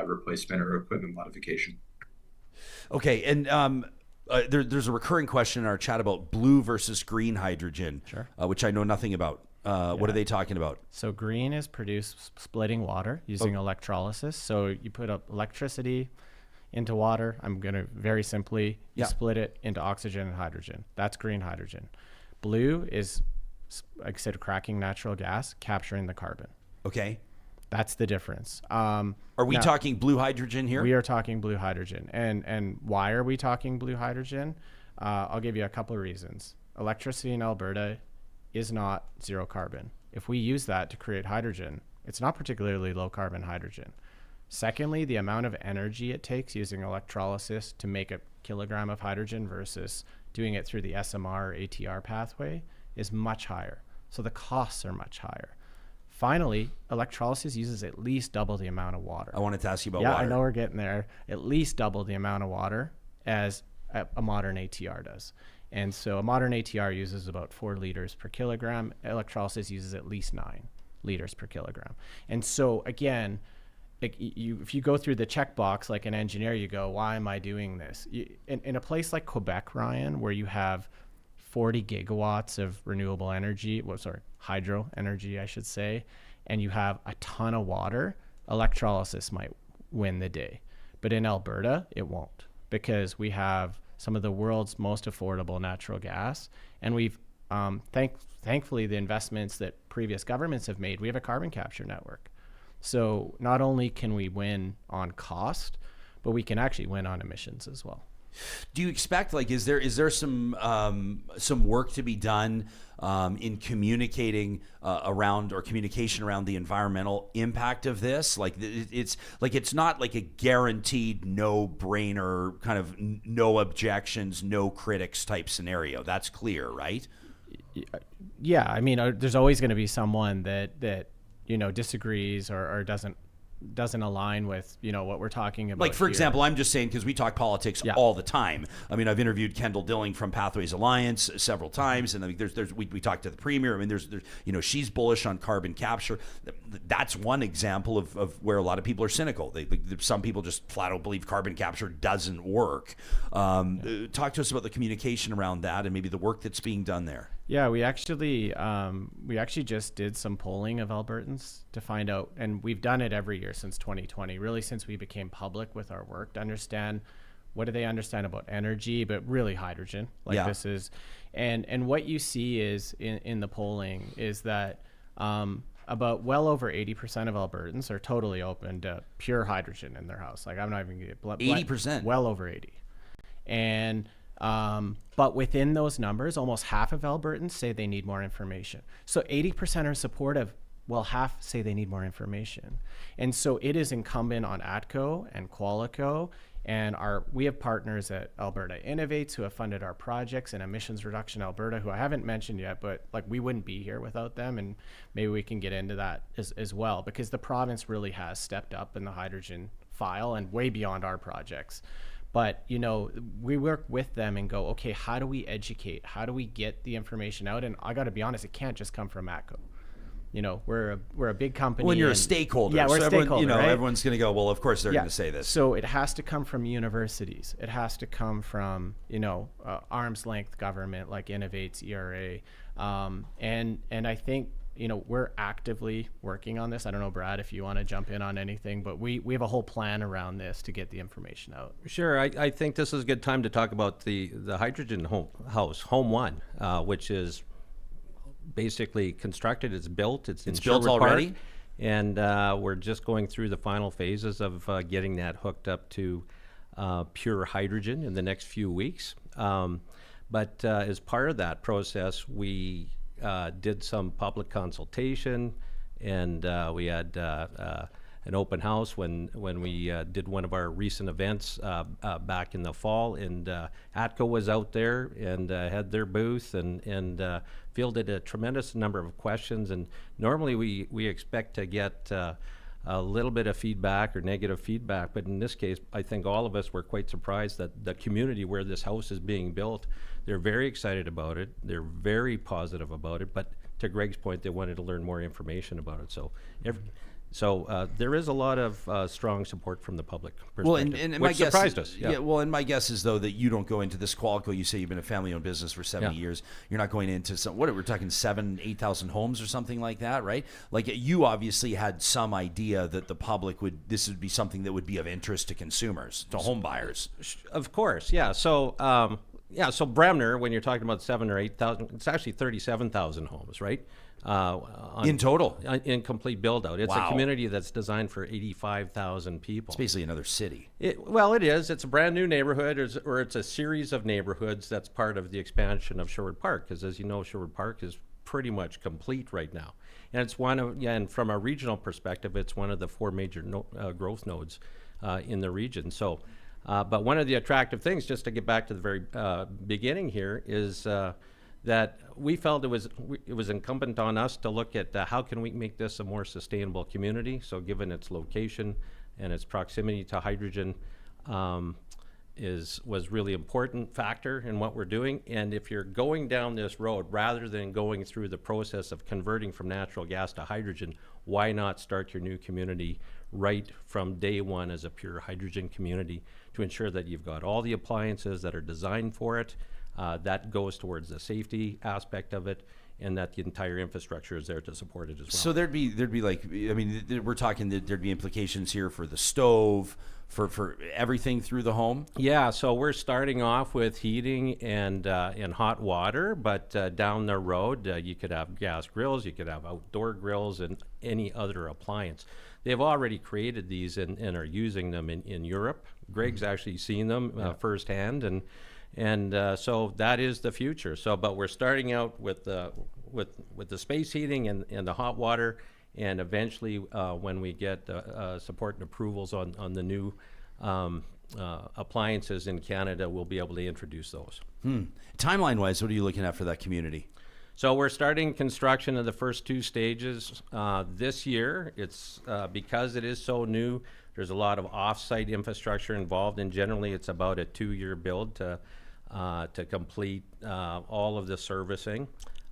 replacement or equipment modification. Okay, and there's a recurring question in our chat about blue versus green hydrogen, Sure. Which I know nothing about. What are they talking about? So green is produced splitting water using electrolysis. So you put up electricity into water. I'm going to very simply split it into oxygen and hydrogen. That's green hydrogen. Blue is, like I said, cracking natural gas, capturing the carbon. Okay. That's the difference. Are we talking blue hydrogen here? We are talking blue hydrogen. And why are we talking blue hydrogen? I'll give you a couple of reasons. Electricity in Alberta is not zero carbon. If we use that to create hydrogen, it's not particularly low carbon hydrogen. Secondly, the amount of energy it takes using electrolysis to make a kilogram of hydrogen versus doing it through the SMR or ATR pathway is much higher. So the costs are much higher. Finally, electrolysis uses at least double the amount of water. I wanted to ask you about water. water. I know we're getting there. At least double the amount of water as a modern ATR does. And so a modern ATR uses about 4 liters per kilogram. Electrolysis uses at least 9 liters per kilogram. And so again, if you go through the checkbox like an engineer, you go, why am I doing this? In a place like Quebec, Ryan, where you have 40 gigawatts of renewable energy, hydro energy, I should say, and you have a ton of water, electrolysis might win the day. But in Alberta, it won't, because we have some of the world's most affordable natural gas. And we've, thankfully, the investments that previous governments have made, we have a carbon capture network. So not only can we win on cost, but we can actually win on emissions as well. Do you expect, is there some work to be done in communicating communication around the environmental impact of this? It's not like a guaranteed no-brainer kind of no objections, no critics type scenario. That's clear, right? Yeah, I mean, there's always going to be someone that disagrees or doesn't align with what we're talking about. Like, for example, I'm just saying, because we talk politics all the time. I mean, I've interviewed Kendall Dilling from Pathways Alliance several times, and I mean, we talked to the premier. I mean, there's she's bullish on carbon capture. That's one example of where a lot of people are cynical. Some people just flat out believe carbon capture doesn't work. Talk to us about the communication around that and maybe the work that's being done there. Yeah, we actually just did some polling of Albertans to find out, and we've done it every year since 2020, really since we became public with our work, to understand what do they understand about energy, but really hydrogen. This is, and what you see is in the polling is that about well over 80% of Albertans are totally open to pure hydrogen in their house. Like, I'm not even going to 80%, well over 80, and But within those numbers, almost half of Albertans say they need more information. So 80% are supportive, while half say they need more information. And so it is incumbent on ATCO and Qualico, and we have partners at Alberta Innovates who have funded our projects, and Emissions Reduction Alberta, who I haven't mentioned yet, but like we wouldn't be here without them, and maybe we can get into that as well, because the province really has stepped up in the hydrogen file and way beyond our projects. But, you know, we work with them and go, okay, how do we educate? How do we get the information out? And I got to be honest, it can't just come from ATCO. You know, we're a big company. When you're a stakeholder. Yeah, we're so a stakeholder, everyone, right? Everyone's going to go, well, of course they're going to say this. So it has to come from universities. It has to come from, you know, arm's length government like Innovates, ERA. And I think, you know, we're actively working on this. I don't know, Brad, if you want to jump in on anything, but we have a whole plan around this to get the information out. Sure. I think this is a good time to talk about the hydrogen house, Home One, which is basically constructed. It's built. It's in built Sherwood already? Park, and we're just going through the final phases of getting that hooked up to pure hydrogen in the next few weeks. But as part of that process, we did some public consultation, and we had an open house when we did one of our recent events back in the fall, and ATCO was out there and had their booth and fielded a tremendous number of questions. And normally we expect to get a little bit of feedback or negative feedback, but in this case, I think all of us were quite surprised that the community where this house is being built, they're very excited about it. They're very positive about it, but to Greg's point, they wanted to learn more information about it. So there is a lot of strong support from the public perspective, Well, and my which guess surprised us. Yeah. Well, and my guess is, though, that you don't go into this Qualico. You say you've been a family-owned business for 70 years. You're not going into some, what, we're talking 8,000 homes or something like that, right? Like, you obviously had some idea that the public this would be something that would be of interest to consumers, to home buyers. Of course, yeah. So, so Bremner, when you're talking about 7,000 or 8,000, it's actually 37,000 homes, right? In total? In complete build-out. It's Wow. a community that's designed for 85,000 people. It's basically another city. Well, it is. It's a brand new neighborhood, or it's a series of neighborhoods that's part of the expansion of Sherwood Park, because as you know, Sherwood Park is pretty much complete right now. And it's and from a regional perspective, it's one of the four major growth nodes in the region. So, but one of the attractive things, just to get back to the very beginning here, is that we felt it was incumbent on us to look at how can we make this a more sustainable community. So given its location and its proximity to hydrogen was really important factor in what we're doing. And if you're going down this road, rather than going through the process of converting from natural gas to hydrogen, why not start your new community right from day one as a pure hydrogen community to ensure that you've got all the appliances that are designed for it, that goes towards the safety aspect of it, and that the entire infrastructure is there to support it as well. So there'd be like, I mean, we're talking that there'd be implications here for the stove, for everything through the home. Yeah, so we're starting off with heating and hot water, but down the road you could have gas grills, you could have outdoor grills, and any other appliance. They've already created these and are using them in Europe. Greg's actually seen them firsthand, and so that is the future. So, but we're starting out with the space heating and the hot water, and eventually when we get support and approvals on the new appliances in Canada, we'll be able to introduce those. Timeline-wise, what are you looking at for that community? So we're starting construction of the first two stages this year. It's because it is so new, there's a lot of off-site infrastructure involved, and generally it's about a 2-year build to complete all of the servicing.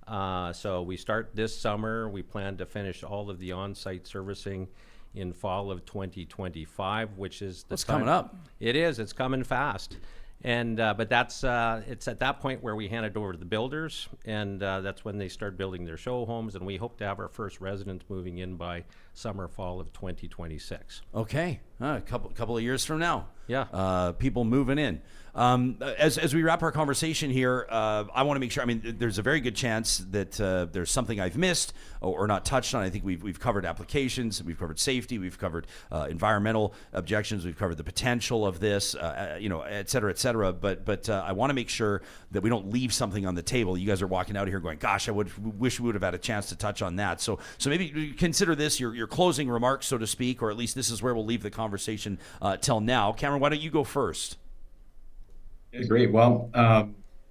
So we start this summer. We plan to finish all of the on-site servicing in fall of 2025, which is the time. Coming up. It is. It's coming fast. And but that's it's at that point where we hand it over to the builders, and that's when they start building their show homes, and we hope to have our first residents moving in by fall of 2026. Okay. A couple of years from now. Yeah. People moving in. As we wrap our conversation here, I want to make sure. I mean, there's a very good chance that there's something I've missed or not touched on. I think we've covered applications, we've covered safety, we've covered environmental objections, we've covered the potential of this, et cetera, et cetera. But I want to make sure that we don't leave something on the table. You guys are walking out of here going, "Gosh, I wish we would have had a chance to touch on that." So maybe consider this your closing remarks, so to speak, or at least this is where we'll leave the conversation till now. Cameron, why don't you go first? Yeah, great. Well,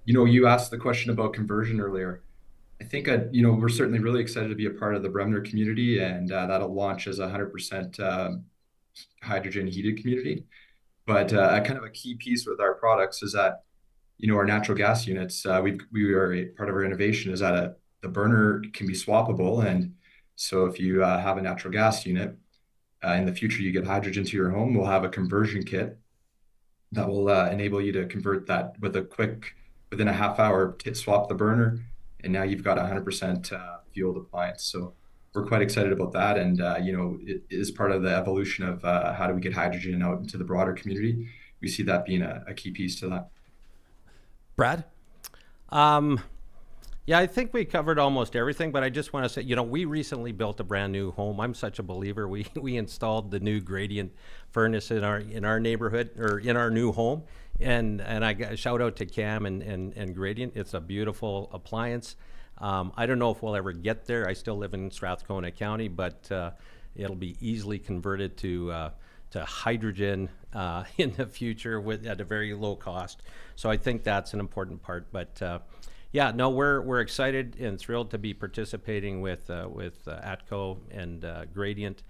you asked the question about conversion earlier. I think, we're certainly really excited to be a part of the Bremner community, and that'll launch as a 100% hydrogen heated community. But kind of a key piece with our products is that, our natural gas units, part of our innovation is that the burner can be swappable. And so if you have a natural gas unit, in the future, you get hydrogen to your home, we'll have a conversion kit that will enable you to convert that within a half hour, swap the burner, and now you've got 100% fueled appliance. So we're quite excited about that, and it is part of the evolution of how do we get hydrogen out into the broader community. We see that being a key piece to that. Brad? Yeah, I think we covered almost everything, but I just want to say, we recently built a brand new home. I'm such a believer. We installed the new gradient furnace in our neighborhood, or in our new home, and I got a shout out to Cam and Gradient. It's a beautiful appliance. I don't know if we'll ever get there. I still live in Strathcona County, but it'll be easily converted to hydrogen in the future at a very low cost. So I think that's an important part, but. Yeah, no, we're excited and thrilled to be participating with ATCO and Gradient.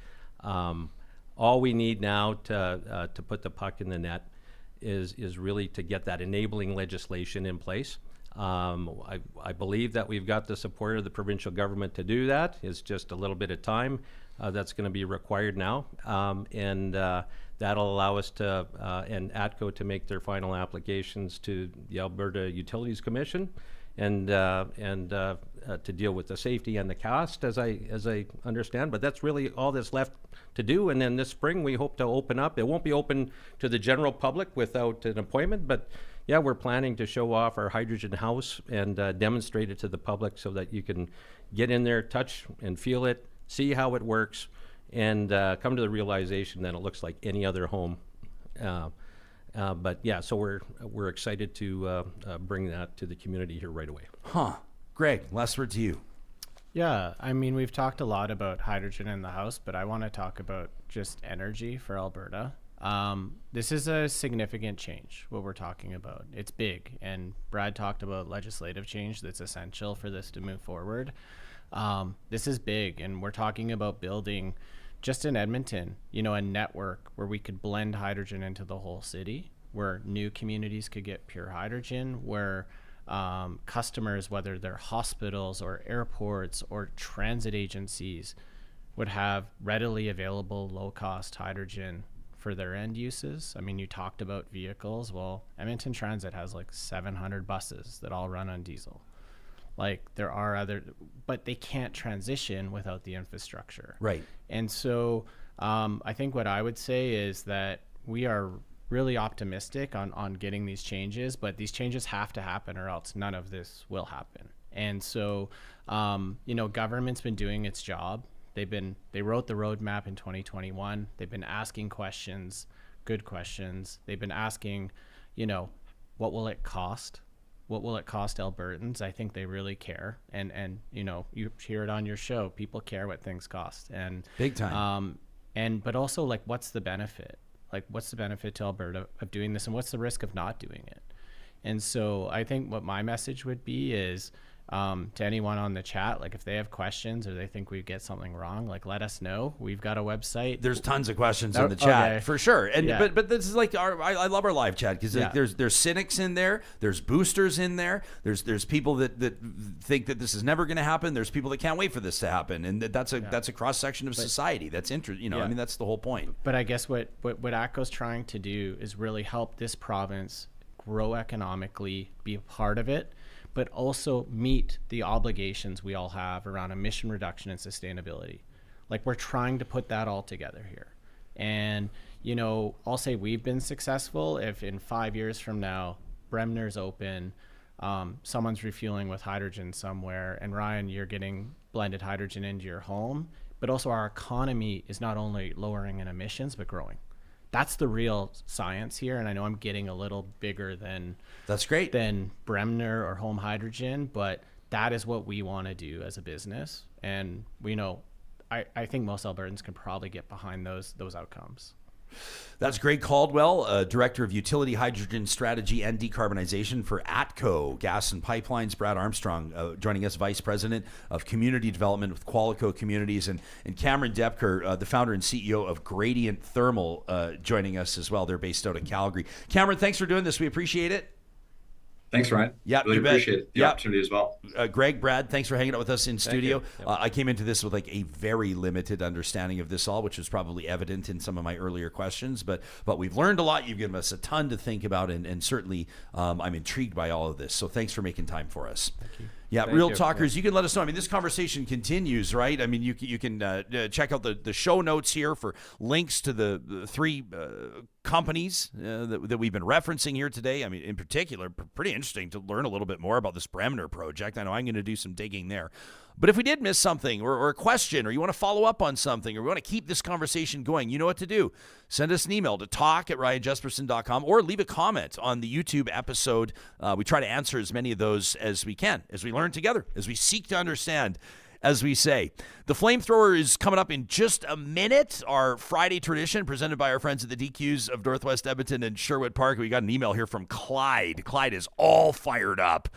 All we need now to put the puck in the net is really to get that enabling legislation in place. I believe that we've got the support of the provincial government to do that. It's just a little bit of time that's going to be required now, and that'll allow us to and ATCO to make their final applications to the Alberta Utilities Commission. And to deal with the safety and the cost, as I understand. But that's really all that's left to do. And then this spring, we hope to open up. It won't be open to the general public without an appointment, but yeah, we're planning to show off our hydrogen house and demonstrate it to the public so that you can get in there, touch and feel it, see how it works, and come to the realization that it looks like any other home. But yeah, so we're excited to bring that to the community here right away. Greg, last word to you. Yeah, I mean, we've talked a lot about hydrogen in the house, but I want to talk about just energy for Alberta. This is a significant change, what we're talking about. It's big, and Brad talked about legislative change that's essential for this to move forward. This is big, and we're talking about building, just in Edmonton, a network where we could blend hydrogen into the whole city, where new communities could get pure hydrogen, where customers, whether they're hospitals or airports or transit agencies, would have readily available low-cost hydrogen for their end uses. I mean, you talked about vehicles. Well, Edmonton Transit has like 700 buses that all run on diesel. Like there are other, but they can't transition without the infrastructure. Right. And so I think what I would say is that we are really optimistic on getting these changes, but these changes have to happen or else none of this will happen. And so, government's been doing its job. They wrote the roadmap in 2021. They've been asking questions, good questions. They've been asking, what will it cost? What will it cost Albertans? I think they really care. And you hear it on your show. People care what things cost. And big time. But also, like, what's the benefit? Like, what's the benefit to Alberta of doing this, and what's the risk of not doing it? And so I think what my message would be is to anyone on the chat, like if they have questions or they think we get something wrong, like let us know. We've got a website. There's tons of questions in the chat for sure. And yeah. but this is like I love our live chat because there's cynics in there, there's boosters in there, there's people that think that this is never going to happen. There's people that can't wait for this to happen, and that's a cross section of society. That's interesting. I mean, that's the whole point. But I guess what ATCO's trying to do is really help this province grow economically, be a part of it, but also meet the obligations we all have around emission reduction and sustainability. Like, we're trying to put that all together here. And, you know, I'll say we've been successful if in 5 years from now, Bremner's open, someone's refueling with hydrogen somewhere, and Ryan, you're getting blended hydrogen into your home, but also our economy is not only lowering in emissions, but growing. That's the real science here. And I know I'm getting a little bigger than that's great than Bremner or home hydrogen, but that is what we want to do as a business. And we know, I think most Albertans can probably get behind those outcomes. That's Greg Caldwell, Director of Utility Hydrogen Strategy and Decarbonization for ATCO Gas and Pipelines. Brad Armstrong joining us, Vice President of Community Development with Qualico Communities, and Cameron Doepker, the founder and CEO of Gradient Thermal, joining us as well. They're based out of Calgary. Cameron, thanks for doing this. We appreciate it. Thanks, Ryan. Yeah, really appreciate the opportunity as well. Greg, Brad, thanks for hanging out with us in studio. I came into this with like a very limited understanding of this all, which was probably evident in some of my earlier questions. But we've learned a lot. You've given us a ton to think about, and certainly I'm intrigued by all of this. So thanks for making time for us. Thank you. Yeah, Thank Real you. Talkers, you can let us know. I mean, this conversation continues, right? I mean, you can check out the show notes here for links to the three companies that we've been referencing here today. I mean, in particular, pretty interesting to learn a little bit more about this Bremner project. I know I'm going to do some digging there. But if we did miss something or a question, or you want to follow up on something, or we want to keep this conversation going, you know what to do. Send us an email to talk@ryanjespersen.com, or leave a comment on the YouTube episode. We try to answer as many of those as we can, as we learn together, as we seek to understand, as we say. The Flamethrower is coming up in just a minute. Our Friday tradition presented by our friends at the DQs of Northwest Edmonton and Sherwood Park. We got an email here from Clyde. Clyde is all fired up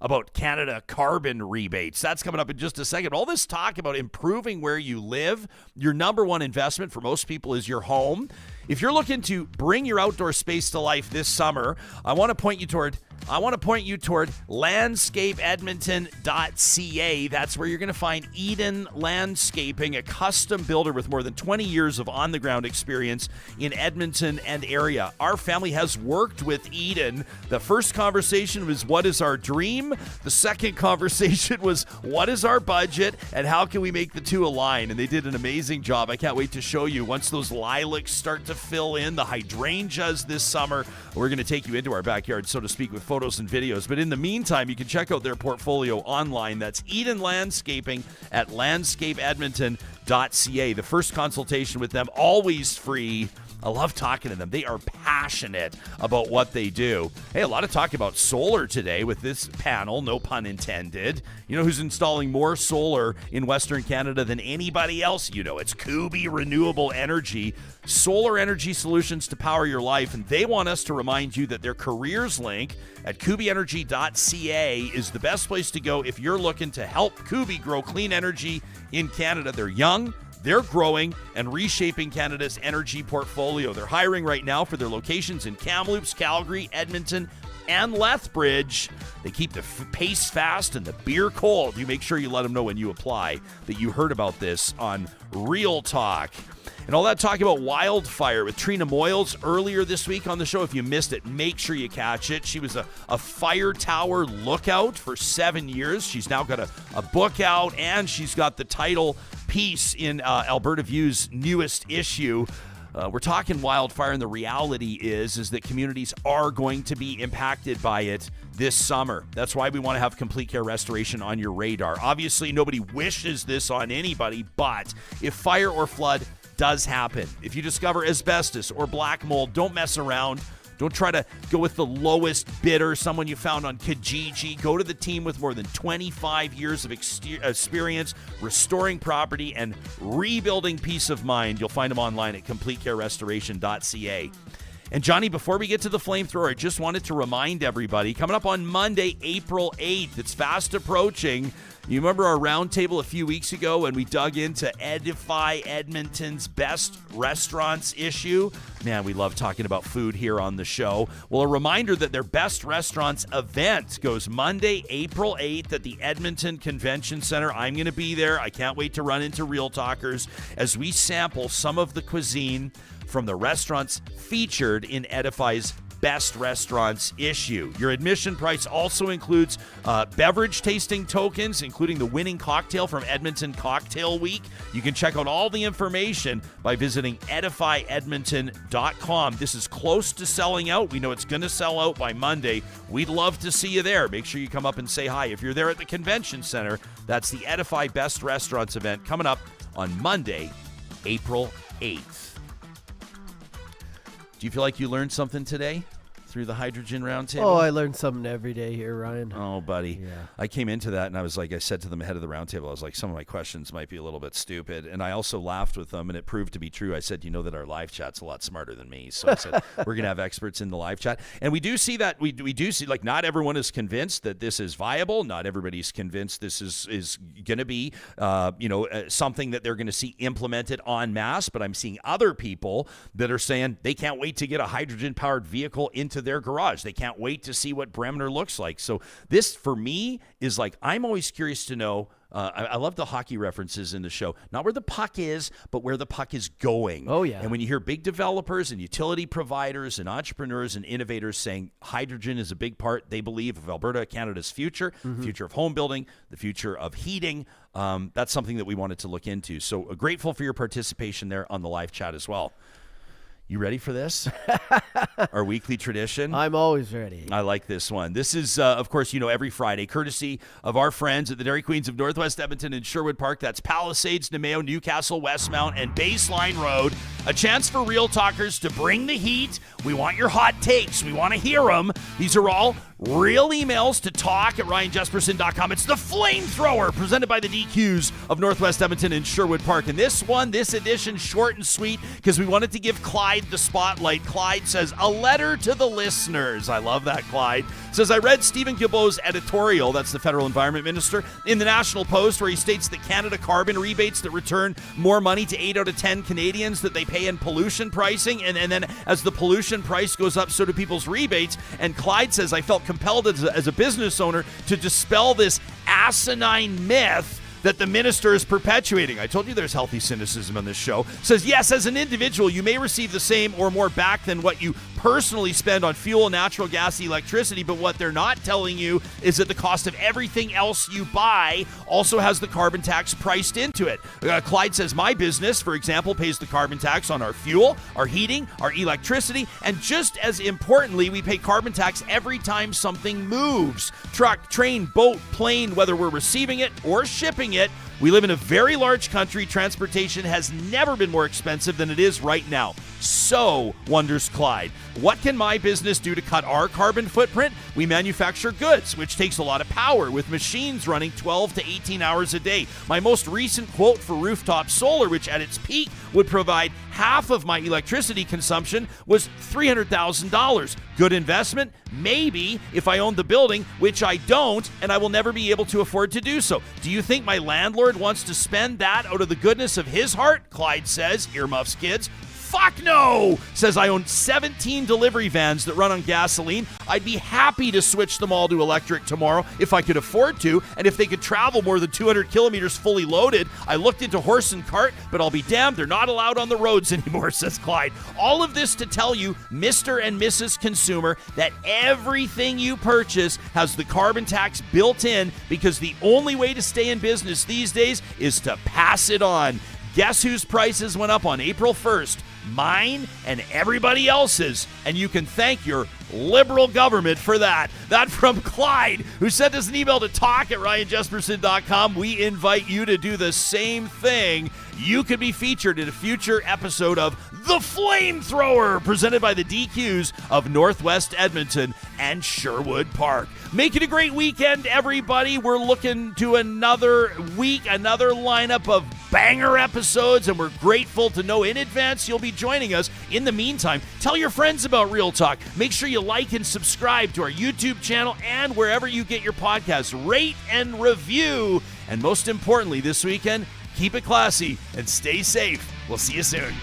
about Canada carbon rebates. That's coming up in just a second. All this talk about improving where you live. Your number one investment for most people is your home. If you're looking to bring your outdoor space to life this summer, I want to point you toward landscapeedmonton.ca. That's where you're going to find Eden Landscaping, a custom builder with more than 20 years of on-the-ground experience in Edmonton and area. Our family has worked with Eden. The first conversation was, what is our dream? The second conversation was, what is our budget, and how can we make the two align? And they did an amazing job. I can't wait to show you. Once those lilacs start to fill in, the hydrangeas this summer, we're going to take you into our backyard, so to speak, with photos and videos. But in the meantime, you can check out their portfolio online. That's Eden Landscaping at landscapeedmonton.ca. The first consultation with them, always free. I love talking to them. They are passionate about what they do. Hey, a lot of talk about solar today with this panel, no pun intended. You know who's installing more solar in Western Canada than anybody else? You know, it's Kubi Renewable Energy. Solar energy solutions to power your life, and they want us to remind you that their careers link at kubienergy.ca is the best place to go if you're looking to help Kubi grow clean energy in Canada. They're young, they're growing, and reshaping Canada's energy portfolio. They're hiring right now for their locations in Kamloops, Calgary, Edmonton, and Lethbridge. They keep the pace fast and the beer cold. You make sure you let them know when you apply that you heard about this on Real Talk. And all that talk about wildfire with Trina Moyles earlier this week on the show. If you missed it, make sure you catch it. She was a fire tower lookout for 7 years. She's now got a book out, and she's got the title piece in Alberta View's newest issue. We're talking wildfire, and the reality is that communities are going to be impacted by it this summer. That's why we want to have complete care restoration on your radar. Obviously, nobody wishes this on anybody, but if fire or flood does happen, if you discover asbestos or black mold, don't mess around. Don't try to go with the lowest bidder, someone you found on Kijiji. Go to the team with more than 25 years of experience restoring property and rebuilding peace of mind. You'll find them online at completecarerestoration.ca. And Johnny, before we get to the Flamethrower, I just wanted to remind everybody, coming up on Monday, April 8th, it's fast approaching. You remember our roundtable a few weeks ago when we dug into Edify Edmonton's best restaurants issue? Man, we love talking about food here on the show. Well, a reminder that their best restaurants event goes Monday, April 8th at the Edmonton Convention Center. I'm going to be there. I can't wait to run into Real Talkers as we sample some of the cuisine from the restaurants featured in Edify's Best Restaurants issue. Your admission price also includes beverage tasting tokens, including the winning cocktail from Edmonton Cocktail Week. You can check out all the information by visiting edifyedmonton.com. This is close to selling out. We know it's going to sell out by Monday. We'd love to see you there. Make sure you come up and say hi. If you're there at the convention center, that's the Edify Best Restaurants event coming up on Monday, April 8th. Do you feel like you learned something today through the hydrogen roundtable? Oh, I learn something every day here, Ryan. Oh, buddy. Yeah. I came into that and I was like, I said to them ahead of the roundtable, I was like, some of my questions might be a little bit stupid. And I also laughed with them and it proved to be true. I said, you know that our live chat's a lot smarter than me. So I said, we're going to have experts in the live chat. And we do see that, we do see, like, not everyone is convinced that this is viable. Not everybody's convinced this is going to be, something that they're going to see implemented en masse. But I'm seeing other people that are saying they can't wait to get a hydrogen-powered vehicle into their garage. They can't wait to see what Bremner looks like. So this, for me, is like, I'm always curious to know. I love the hockey references in the show. Not where the puck is, but where the puck is going. Oh, yeah. And when you hear big developers and utility providers and entrepreneurs and innovators saying hydrogen is a big part, they believe, of Alberta, Canada's future, future of home building, the future of heating, that's something that we wanted to look into. So grateful for your participation there on the live chat as well. You ready for this? Our weekly tradition? I'm always ready. I like this one. This is, of course, every Friday, courtesy of our friends at the Dairy Queens of Northwest Edmonton and Sherwood Park. That's Palisades, Namao, Newcastle, Westmount, and Baseline Road. A chance for Real Talkers to bring the heat. We want your hot takes. We want to hear them. These are all real emails to talk@ryanjespersen.com. It's the Flamethrower, presented by the DQs of Northwest Edmonton and Sherwood Park. And this edition, short and sweet, because we wanted to give Clyde the spotlight. Clyde says, a letter to the listeners. I love that, Clyde. Says, I read Stephen Guilbeault's editorial, that's the federal environment minister, in the National Post, where he states that Canada carbon rebates that return more money to 8 out of 10 Canadians that they pay in pollution pricing. And then as the pollution price goes up, so do people's rebates. And Clyde says, I felt compelled as a business owner to dispel this asinine myth that the minister is perpetuating. I told you there's healthy cynicism on this show. Says, yes, as an individual, you may receive the same or more back than what you personally spend on fuel, natural gas, electricity, but what they're not telling you is that the cost of everything else you buy also has the carbon tax priced into it. Clyde says, my business, for example, pays the carbon tax on our fuel, our heating, our electricity, and just as importantly, we pay carbon tax every time something moves. Truck, train, boat, plane, whether we're receiving it or shipping it. We live in a very large country. Transportation has never been more expensive than it is right now. So, wonders Clyde, what can my business do to cut our carbon footprint? We manufacture goods, which takes a lot of power, with machines running 12 to 18 hours a day. My most recent quote for rooftop solar, which at its peak would provide half of my electricity consumption, was $300,000. Good investment? Maybe, if I own the building, which I don't, and I will never be able to afford to do so. Do you think my landlord wants to spend that out of the goodness of his heart? Clyde says, earmuffs kids. Fuck no! Says, I own 17 delivery vans that run on gasoline. I'd be happy to switch them all to electric tomorrow if I could afford to, and if they could travel more than 200 kilometers fully loaded. I looked into horse and cart, but I'll be damned, they're not allowed on the roads anymore, says Clyde. All of this to tell you, Mr. and Mrs. Consumer, that everything you purchase has the carbon tax built in, because the only way to stay in business these days is to pass it on. Guess whose prices went up on April 1st? Mine and everybody else's, and you can thank your liberal government for that. That from Clyde, who sent us an email to talk@ryanjespersen.com. We invite you to do the same thing. You could be featured in a future episode of The Flamethrower, presented by the DQs of Northwest Edmonton and Sherwood Park. Make it a great weekend, everybody. We're looking to another week, another lineup of banger episodes, and we're grateful to know in advance you'll be joining us. In the meantime, tell your friends about Real Talk. Make sure you like and subscribe to our YouTube channel and wherever you get your podcasts. Rate and review. And most importantly, this weekend, keep it classy and stay safe. We'll see you soon.